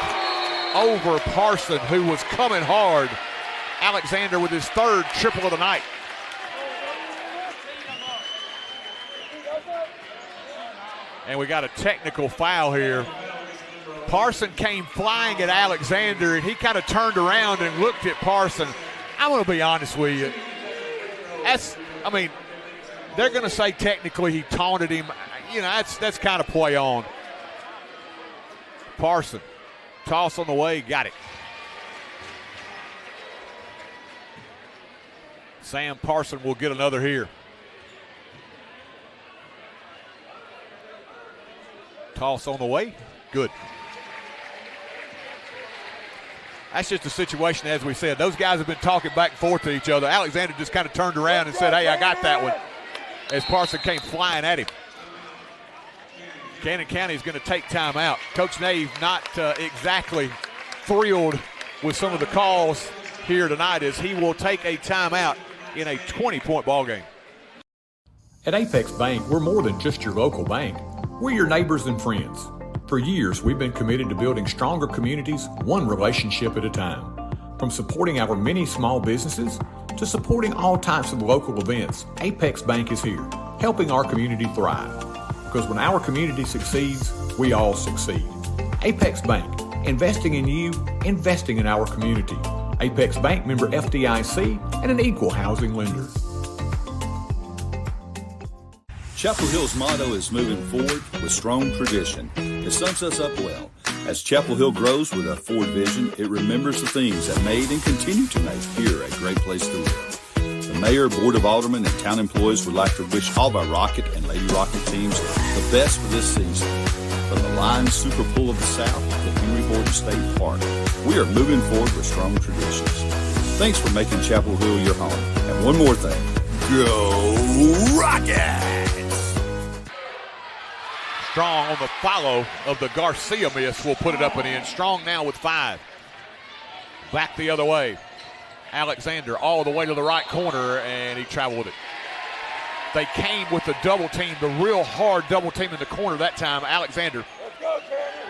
Over Parson, who was coming hard. Alexander with his 3rd triple of the night. And we got a technical foul here. Parson came flying at Alexander, and he kind of turned around and looked at Parson. I'm going to be honest with you. They're going to say technically he taunted him. You know, that's kind of play on. Parson, toss on the way, got it. Sam Parson will get another here. Toss on the way, good. That's just a situation, as we said. Those guys have been talking back and forth to each other. Alexander just kind of turned around and said, hey, I got that one, as Parson came flying at him. Cannon County is going to take time out. Coach Nave not exactly thrilled with some of the calls here tonight, as he will take a timeout in a 20-point ball game. At Apex Bank, we're more than just your local bank. We're your neighbors and friends. For years, we've been committed to building stronger communities, one relationship at a time. From supporting our many small businesses to supporting all types of local events, Apex Bank is here, helping our community thrive. Because when our community succeeds, we all succeed. Apex Bank, investing in you, investing in our community. Apex Bank, member FDIC, and an equal housing lender. Chapel Hill's motto is moving forward with strong tradition. It sums us up well. As Chapel Hill grows with a forward vision, it remembers the things that made and continue to make here a great place to live. The mayor, board of aldermen, and town employees would like to wish all of our Rocket and Lady Rocket teams the best for this season. From the Lions Super Bowl of the South to Henry Horton State Park, we are moving forward with strong traditions. Thanks for making Chapel Hill your home. And one more thing, go Rockets! Strong on the follow of the Garcia miss will put it up and in. Strong now with 5. Back the other way. Alexander all the way to the right corner, and he traveled with it. They came with the double team, the real hard double team in the corner that time. Alexander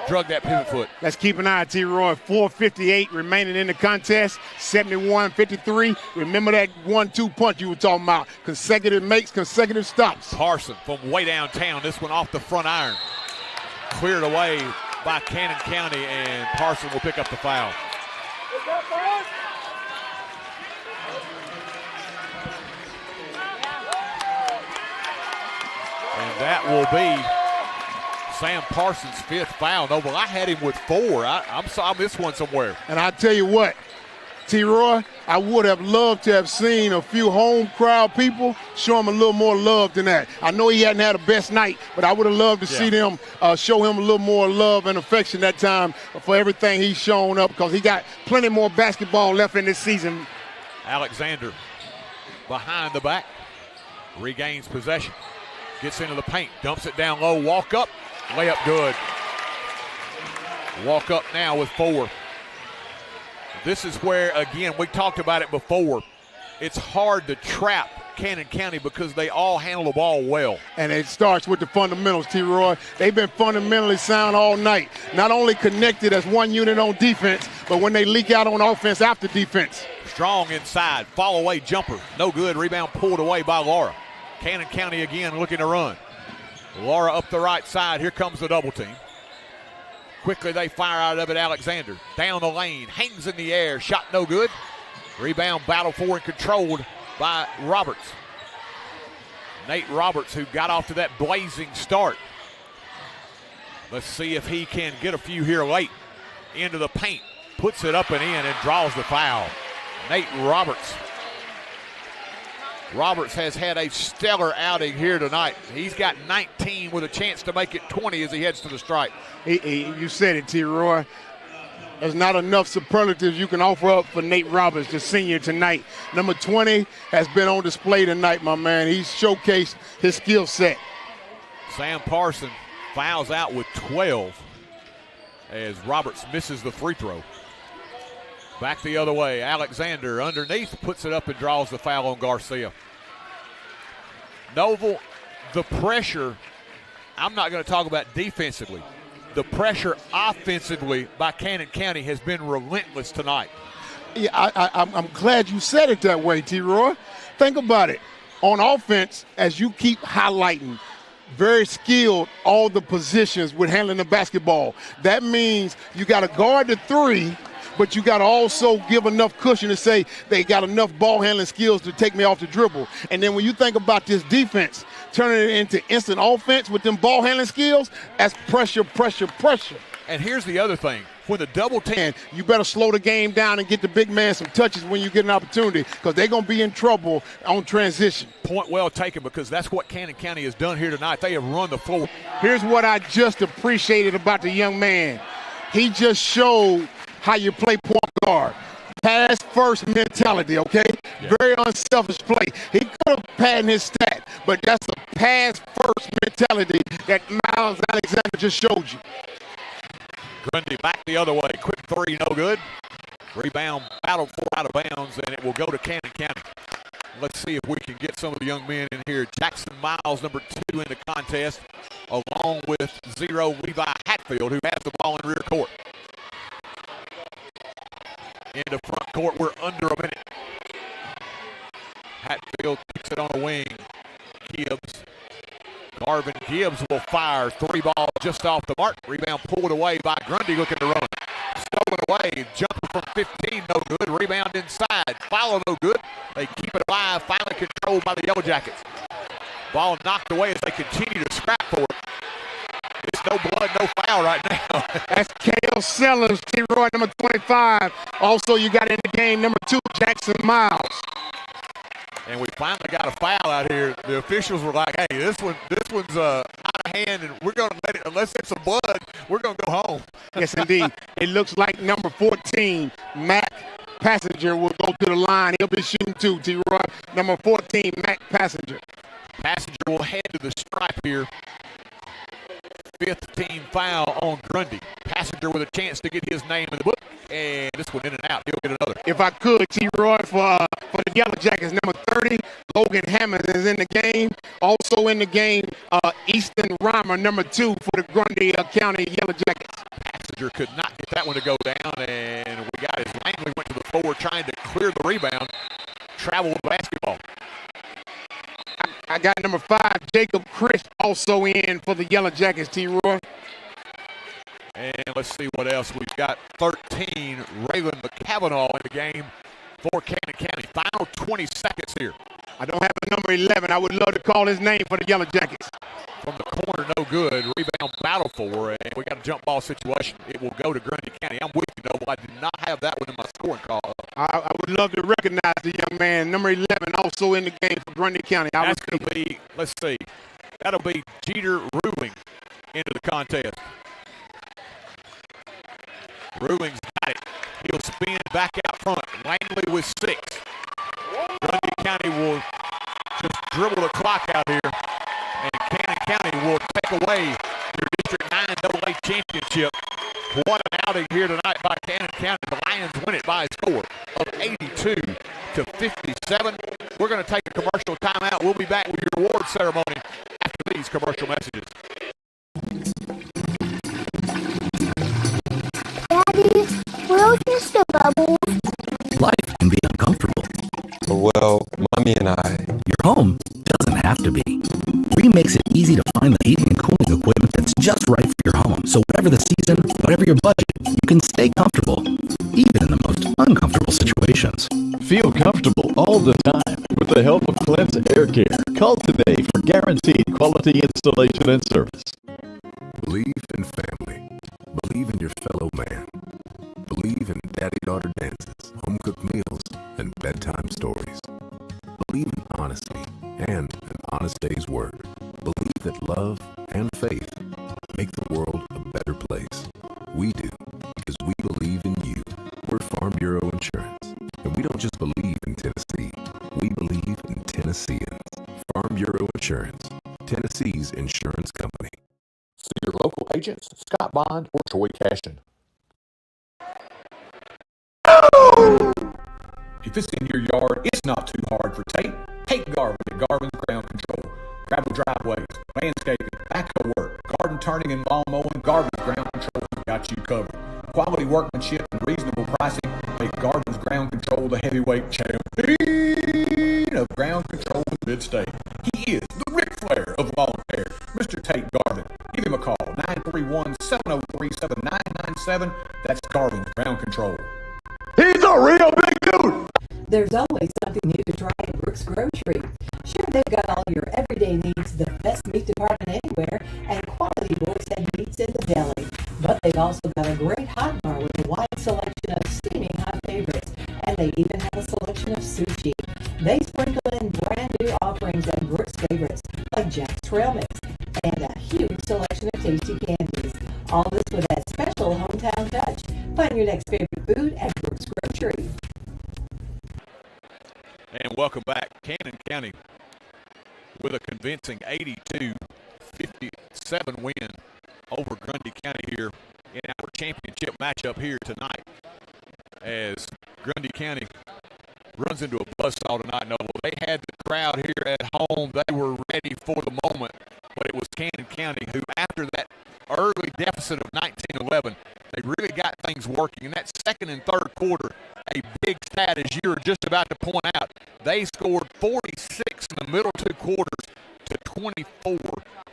drug that pivot foot. Let's keep an eye, T-Roy. 4:58 remaining in the contest. 71-53. Remember that 1-2 punch you were talking about. Consecutive makes, consecutive stops. Parson from way downtown. This one off the front iron. Cleared away by Cannon County, and Parson will pick up the foul. And that will be Sam Parsons' 5th foul. No, well, I had him with 4. I missed one somewhere. And I tell you what, T-Roy, I would have loved to have seen a few home crowd people show him a little more love than that. I know he hadn't had the best night, but I would have loved to see them show him a little more love and affection that time for everything he's shown up, because he got plenty more basketball left in this season. Alexander behind the back, regains possession, gets into the paint, dumps it down low, walk up, layup good. Walk up now with 4. This is where, again, we talked about it before. It's hard to trap Cannon County because they all handle the ball well. And it starts with the fundamentals, T-Roy. They've been fundamentally sound all night. Not only connected as one unit on defense, but when they leak out on offense after defense. Strong inside, fall away jumper, no good. Rebound pulled away by Laura. Cannon County again looking to run. Laura up the right side, here comes the double team. Quickly they fire out of it. Alexander down the lane, hangs in the air, shot no good. Rebound battle for and controlled by Roberts. Nate Roberts, who got off to that blazing start. Let's see if he can get a few here late. Into the paint, puts it up and in, and draws the foul. Nate Roberts. Roberts has had a stellar outing here tonight. He's got 19 with a chance to make it 20 as he heads to the stripe. You said it, T-Roy. There's not enough superlatives you can offer up for Nate Roberts, the senior tonight. Number 20 has been on display tonight, my man. He's showcased his skill set. Sam Parson fouls out with 12 as Roberts misses the free throw. Back the other way, Alexander underneath, puts it up and draws the foul on Garcia. Noble, the pressure, I'm not going to talk about defensively. The pressure offensively by Cannon County has been relentless tonight. Yeah, I'm glad you said it that way, T-Roy. Think about it. On offense, as you keep highlighting, very skilled all the positions with handling the basketball. That means you got to guard the 3, but you got to also give enough cushion to say they got enough ball handling skills to take me off the dribble. And then when you think about this defense, turning it into instant offense with them ball handling skills, that's pressure, pressure, pressure. And here's the other thing. When the double team, you better slow the game down and get the big man some touches when you get an opportunity, because they're going to be in trouble on transition. Point well taken, because that's what Cannon County has done here tonight. They have run the floor. Here's what I just appreciated about the young man. He just showed how you play point guard. Pass first mentality, okay? Yeah. Very unselfish play. He could have padded his stat, but that's a pass first mentality that Miles Alexander just showed you. Grundy back the other way. Quick 3, no good. Rebound battle for out of bounds, and it will go to Cannon County. Let's see if we can get some of the young men in here. Jackson Miles, number 2 in the contest, along with 0 Levi Hatfield, who has the ball in rear court. Into front court, we're under a minute. Hatfield kicks it on a wing. Gibbs. Garvin Gibbs will fire. 3 ball just off the mark. Rebound pulled away by Grundy, looking to run. Stolen away. Jumper from 15, no good. Rebound inside. Follow, no good. They keep it alive. Finally controlled by the Yellow Jackets. Ball knocked away as they continue to scrap for it. It's no blood, no foul right now. That's Kale Sellers, T-Roy, number 25. Also, you got in the game, number 2, Jackson Miles. And we finally got a foul out here. The officials were like, hey, this one's out of hand, and we're going to let it, unless it's some blood, we're going to go home. Yes, indeed. It looks like number 14, Mac Passenger, will go to the line. He'll be shooting 2, T-Roy. Number 14, Mac Passenger. Passenger will head to the stripe here. 5th team foul on Grundy. Passenger with a chance to get his name in the book. And this one in and out. He'll get another. If I could, T-Roy, for the Yellow Jackets, number 30, Logan Hammond is in the game. Also in the game, Easton Reimer, number 2 for the Grundy County Yellow Jackets. Passenger could not get that one to go down, and we got his Langley went to the forward trying to clear the rebound. Travel with basketball. I got number 5, Jacob Crisp, also in for the Yellow Jackets, T-Roy. And let's see what else. We've got 13, Raylan McCavanaugh in the game for Cannon County. Final 20 seconds here. I don't have a number 11. I would love to call his name for the Yellow Jackets. From the corner no good. Rebound battle for, and we got a jump ball situation. It will go to Grundy County. I'm with you, Noble. I did not have that one in my scoring call. I would love to recognize the young man, number 11, also in the game for Grundy County. That's going to be, let's see, that'll be Jeter Ruling into the contest. Ruling's got it. He'll spin back out front. Langley with 6. Grundy County will just dribble the clock out here, and Cannon County will take away your District 9 AA championship. What an outing here tonight by Cannon County. The Lions win it by a score of 82-57. We're going to take a commercial timeout. We'll be back with your award ceremony after these commercial messages. Daddy, where's Mr. Bubbles? Life can be uncomfortable. Well, Mommy and I. Your home doesn't have to be. Rheem makes it easy to find the heating and cooling equipment that's just right for your home. So whatever the season, whatever your budget, you can stay comfortable, even in the most uncomfortable situations. Feel comfortable all the time with the help of Clint's Air Care. Call today for guaranteed quality installation and service. Believe in family. Believe in your fellow man. Believe in daddy-daughter dances, home-cooked meals, and bedtime stories. Believe in honesty and an honest day's work. Believe that love and faith make the world a better place. We do, because we believe in you. We're Farm Bureau Insurance, and we don't just believe in Tennessee. We believe in Tennesseans. Farm Bureau Insurance, Tennessee's insurance company. See your local agents, Scott Bond or Troy Cashton. If it's in your yard, it's not too hard for Tate. Tate Garvin at Garvin's Ground Control. Gravel driveways, landscaping, backhoe work, garden turning and lawn mowing, Garvin's Ground Control has got you covered. Quality workmanship and reasonable pricing make Garvin's Ground Control the heavyweight champion of ground control in the mid-state. He is the Ric Flair of lawn care, Mr. Tate Garvin. Give him a call, 931-703-7997. That's Garvin's Ground Control. He's a real big dude. There's always something new to try at Brooks Grocery. Sure, they've got all your everyday needs, the best meat department anywhere, and quality boar's head meats in the deli. But they've also got a great hot bar with a wide selection of steaming hot favorites, and they even have a selection of sushi. They sprinkle in brand new offerings at Brooks favorites, like Jack's Trail Mix, and a huge selection of tasty candies. All this with that special hometown touch. Find your next favorite food at Brooks Grocery. And welcome back. Cannon County with a convincing 82-57 win over Grundy County here in our championship matchup here tonight. As Grundy County runs into a buzzsaw tonight, Noble. They had the crowd here at home. They were ready for the moment, but it was Cannon County who, after that early deficit of 19-11, they really got things working. In that second and third quarter, a big stat, as you were just about to point out, they scored 46 in the middle two quarters to 24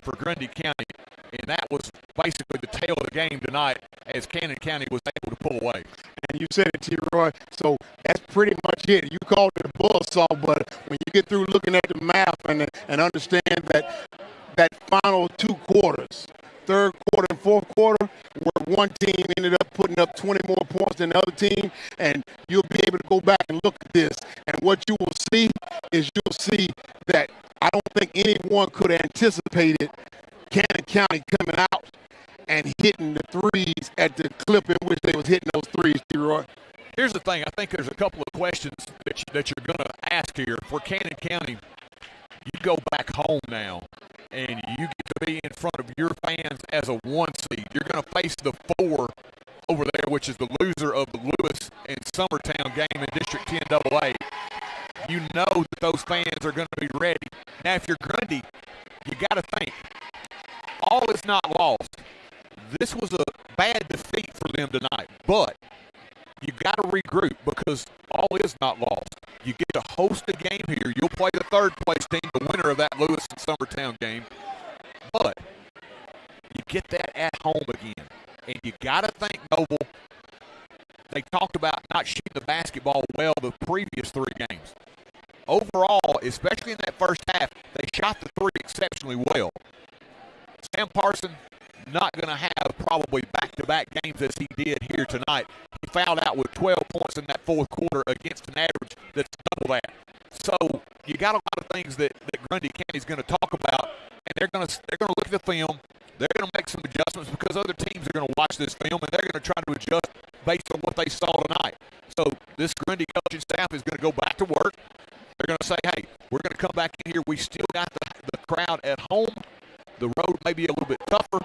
for Grundy County, and that was basically the tail of the game tonight as Cannon County was able to pull away. And you said it, T-Roy, so that's pretty much it. You called it a buzzsaw, but when you get through looking at the math and understand that final two quarters, third quarter and fourth quarter, where one team ended up putting up 20 more points than the other team, and you'll be able to go back and look at this. And what you will see is you'll see that I don't think anyone could have anticipated Cannon County coming out and hitting the threes at the clip in which they was hitting those threes, T-Roy. Here's the thing. I think there's a couple of questions that you're going to ask here. For Cannon County, you go back home now, and you get to be in front of your fans as a 1 seed. You're going to face the 4 over there, which is the loser of the Lewis and Summertown game in District 10 AA. You know that those fans are going to be ready. Now, if you're Grundy, you got to think, all is not lost. This was a bad defeat for them tonight, but you got to regroup because all is not lost. You get to host a game here. You'll play the third place team, the winner of that Lewis and Summertown game. But you get that at home again. And you got to think, Noble, they talked about not shooting the basketball well the previous 3 games. Overall, especially in that first half, they shot the 3 exceptionally well. Sam Parson not going to have probably back-to-back games as he did here tonight. He fouled out with 12 points in that fourth quarter against an average that's double that. So you got a lot of things that Grundy County's going to talk about, and they're going to look at the film. They're going to make some adjustments because other teams are going to watch this film, and they're going to try to adjust based on what they saw tonight. So this Grundy coaching staff is going to go back to work. They're going to say, hey, we're going to come back in here. We still got the crowd at home. The road may be a little bit tougher,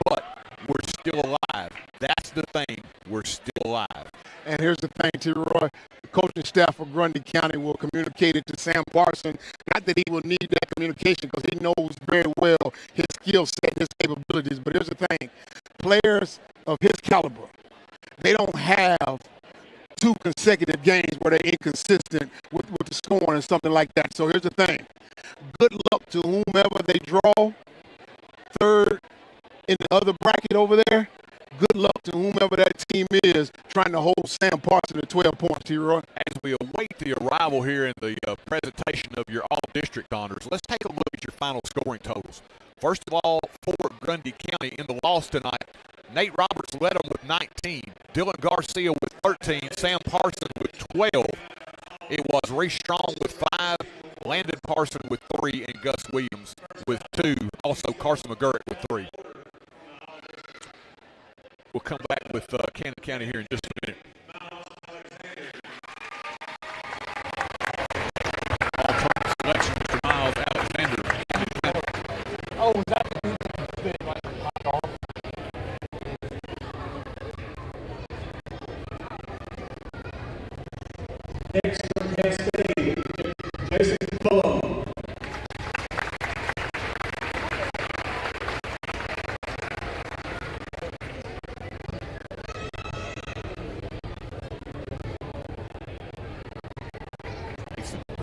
but we're still alive. That's the thing. We're still alive. And here's the thing, T-Roy. The coaching staff of Grundy County will communicate it to Sam Parson. Not that he will need that communication because he knows very well his skill set, his capabilities. But here's the thing. Players of his caliber, they don't have 2 consecutive games where they're inconsistent with the scoring and something like that. So here's the thing. Good luck to whomever they draw third in the other bracket over there. Good luck to whomever that team is trying to hold Sam Parson to 12 points, T-Roy. As we await the arrival here in the presentation of your all-district honors, let's take a look at your final scoring totals. First of all, for Grundy County in the loss tonight, Nate Roberts led them with 19, Dylan Garcia with 13, Sam Parson with 12. It was Reese Strong with 5, Landon Parson with 3, and Gus Williams with 2. Also Carson McGurk with 3. We'll come back with Cannon County here in just a minute. All-time selection for Miles Alexander. Oh, was that Next from Cascade, Jason Fulham.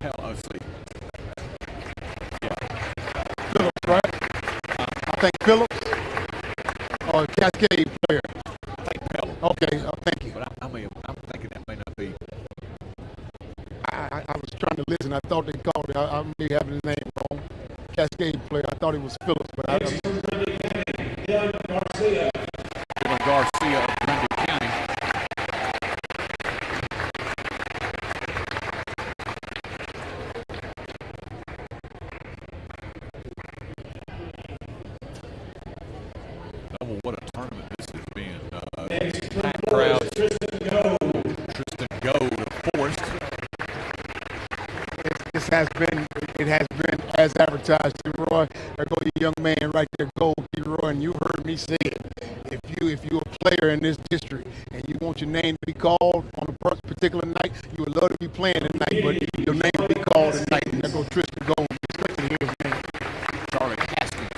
Let's see. Phillips, right? I think Phillips or Cascade player. I think Pell. Okay, thank you. But I'm thinking that may not be. I was trying to listen. I thought they called it. I may have his name wrong. Cascade player. I thought it was Phillips, but I don't know. Dylan Garcia. Dylan Garcia of Grundy County. Oh, what a tournament this has been. Packed crowds. Tristan Gold of Forest. It has been as advertised, Roy. There go your young man right there, Gold, Roy, and you heard me say it. If you're a player in this district and you want your name to be called on a particular night, you would love to be playing tonight, but your name will be called tonight. And there go Tristan Gold. It's great to hear his name. Charlie Haskins.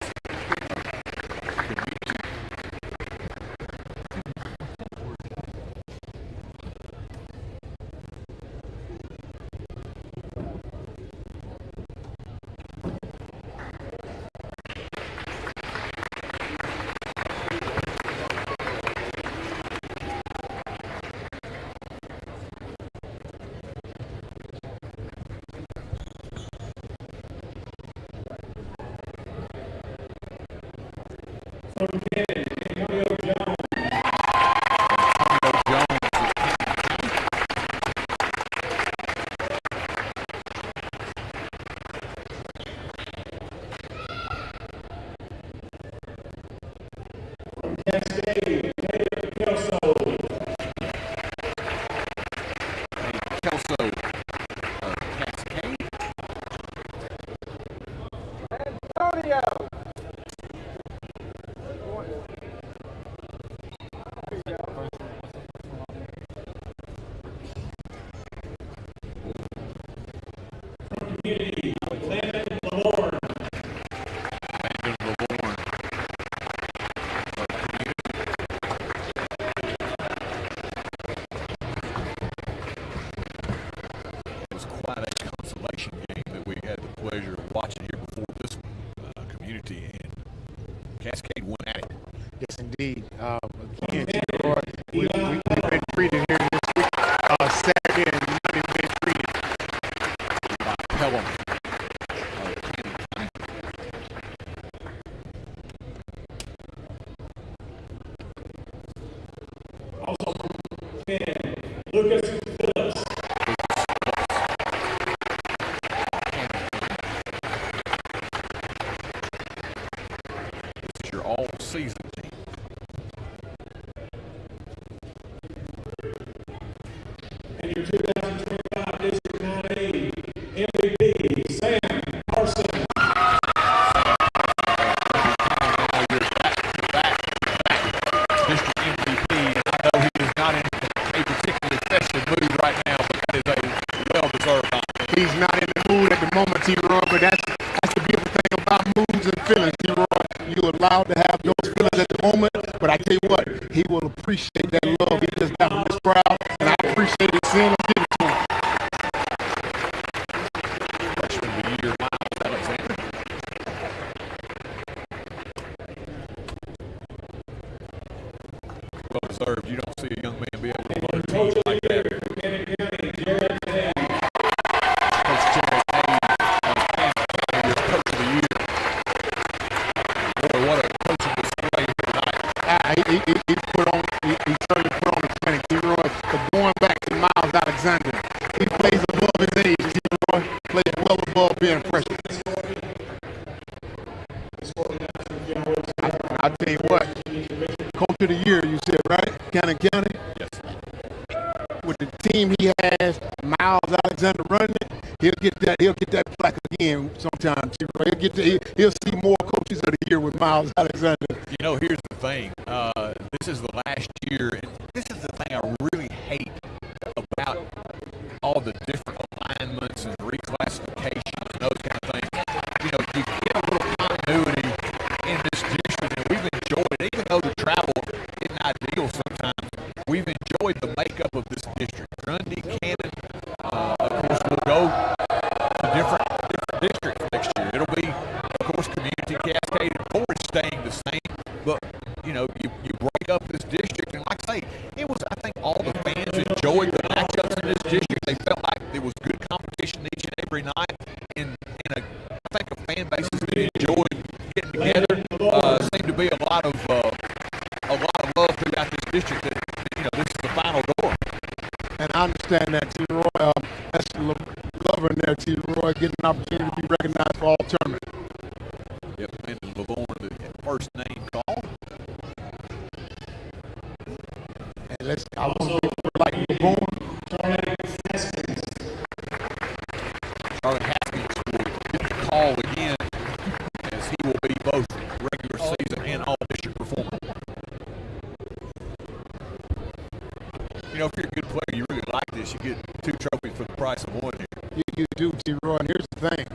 From Cannon, Antonio Jones. From Cascade, Taylor Kelso. Kelso. Cascade. Antonio. Community, Landon Lalorne. It was quite a consolation game that we had the pleasure of watching here before this one. Community and Cascade won at it. Yes, indeed. Again, Roy, we've been treated here this week, Saturday, and we've been treated by Pelham. Lucas Phillips. This is your all-season team. And your 2025 District 9A MVP, Sam Carson. District MVP. I know he is not in a particularly festive mood right now, but that is a well-deserved honor. He's not in the mood at the moment, T-Roy, but that's the beautiful thing about moods and feelings, T-Roy. You're allowed to have those feelings at the moment, but I tell you what, he will appreciate that love he just got from this crowd, and I appreciate it seeing him give it to him. Freshman of the year, Miles Alexander. Well deserved. You don't see a young man be able to run a team like that. Coach Jared Hayes, your coach of the year. Boy, what a coaching display here tonight. He certainly put on the clinic, T-Roy. But going back to Miles Alexander, he plays above his age, T-Roy. Plays well above being freshman. I'll tell you what, coach of the year, you said, right? Cannon County? Yes. With the team he has, Miles Alexander running it, he'll get that plaque again sometime, T-Roy. He'll see more coaches of the year with Miles Alexander. You know, here's the thing. This is the last year, and this is the thing I really hate about all the different alignments and reclassification and those kind of things. You know, you get a little continuity in this district, and we've enjoyed it. Even though the travel isn't ideal sometimes, we've enjoyed the makeup of this district. Grundy, Cannon, of course, we'll go to different districts next year. It'll be, of course, Community, Cascade, and Forest staying the same, but you know, you break up this district, and like I say, it was, I think all the fans enjoyed the matchups in this district. They felt like there was good competition each and every night, and I think the fan bases that enjoyed getting together. Seemed to be a lot of love throughout this district. That, you know, this is the final door. And I understand that, T-Roy. That's the lover in there, T-Roy, getting an opportunity to be recognized for all tournament. Yep, and Lavorne, the first name call. And I want to be like Lavorne. Charlie Haskins will get the call again, as he will be both regular season and all-district performer. You know, if you're a good player, you really like this, you get 2 trophies for the price of 1 here. You do, T-Roy. And here's the thing.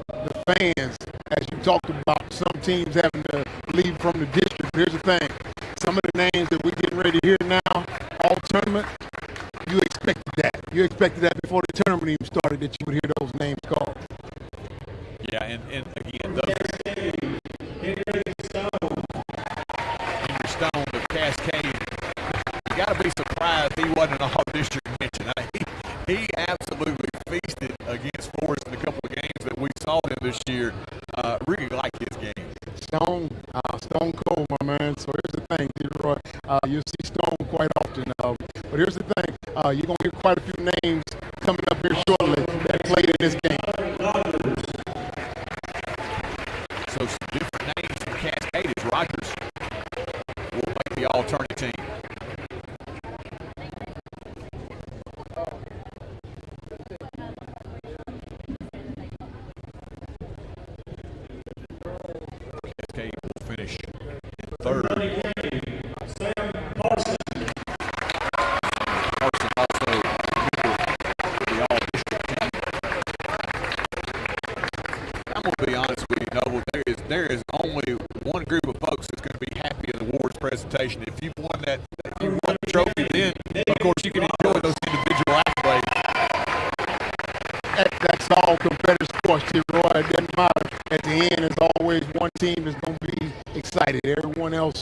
The fans, as you talked about, some teams having to leave from the district. Here's the thing. Some of the names that we're getting ready to hear now, all tournament, you expected that. You expected that before the tournament even started, that you would hear those names called. Yeah, and again, those Henry Stone of Cascade, you got to be surprised he wasn't an all-district mention. He absolutely feasted against Forest in a couple of games that we saw him this year. Really like his game. Stone cold, my man. So here's the thing, T-Roy. You'll see Stone quite often. But here's the thing. You're going to hear quite a few names coming up here shortly that played in this game. So some different names in Cascade as Rogers will make the all-tourney team. Cascade will finish in third. Sam Carson. Carson also the all-district team. I'm going to be honest with you, Noble. There is only one group of folks that's going to be happy at the awards presentation. If you won the trophy, then of course you can enjoy those individual accolades. That's all competitive sports, T-Roy. It doesn't matter. At the end, there's always one team that's going to be excited. Everyone else,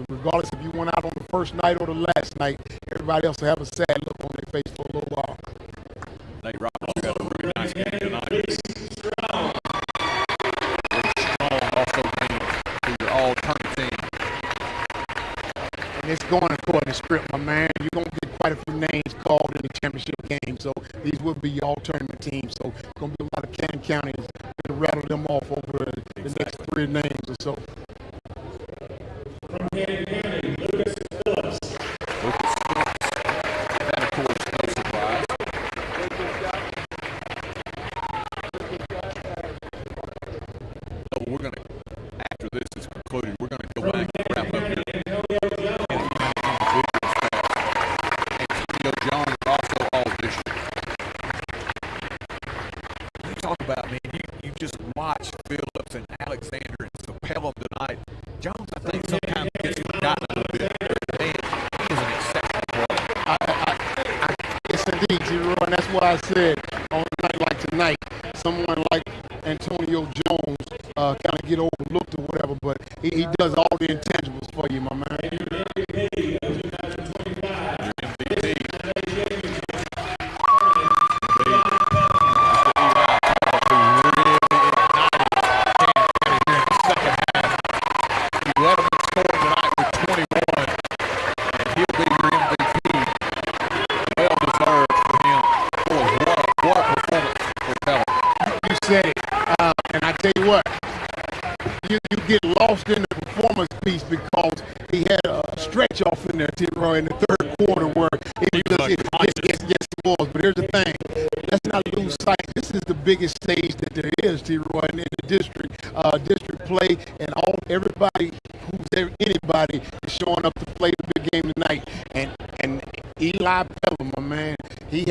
regardless if you went out on the first night or the last night, everybody else will have a sad look on their face for a little while. Nate Roberts got a really nice game tonight. Strong also named to your all-tourney team. And it's going according to script, my man. You're going to get quite a few names called in the championship game. So these will be all tournament teams. So it's going to be a lot of Cannon counties to rattle them off over the next 3 names or so. From Cannon County, Lucas Phillips. That, of course, no surprise. So we're going to, after this is concluded, we're going to go back and wrap up here. Antonio Jones also all district. They talk about, man, you just watch Phillips and Alexander and Sapellum tonight. Jones, I think, sometimes gets forgotten a little bit. Man, he is an exceptional player. Yes, indeed, T-Roy, and that's why I said on a night like tonight, someone like Antonio Jones kind of get overlooked or whatever, but he does all the intangibles for you, my man. Get lost in the performance piece because he had a stretch off in there, T-Roy, in the third quarter where it was was. But here's the thing. Let's not lose sight. This is the biggest stage that there is, T-Roy, in the district play, and anybody is showing up to play the big game tonight. And Eli Pelham, my man, he had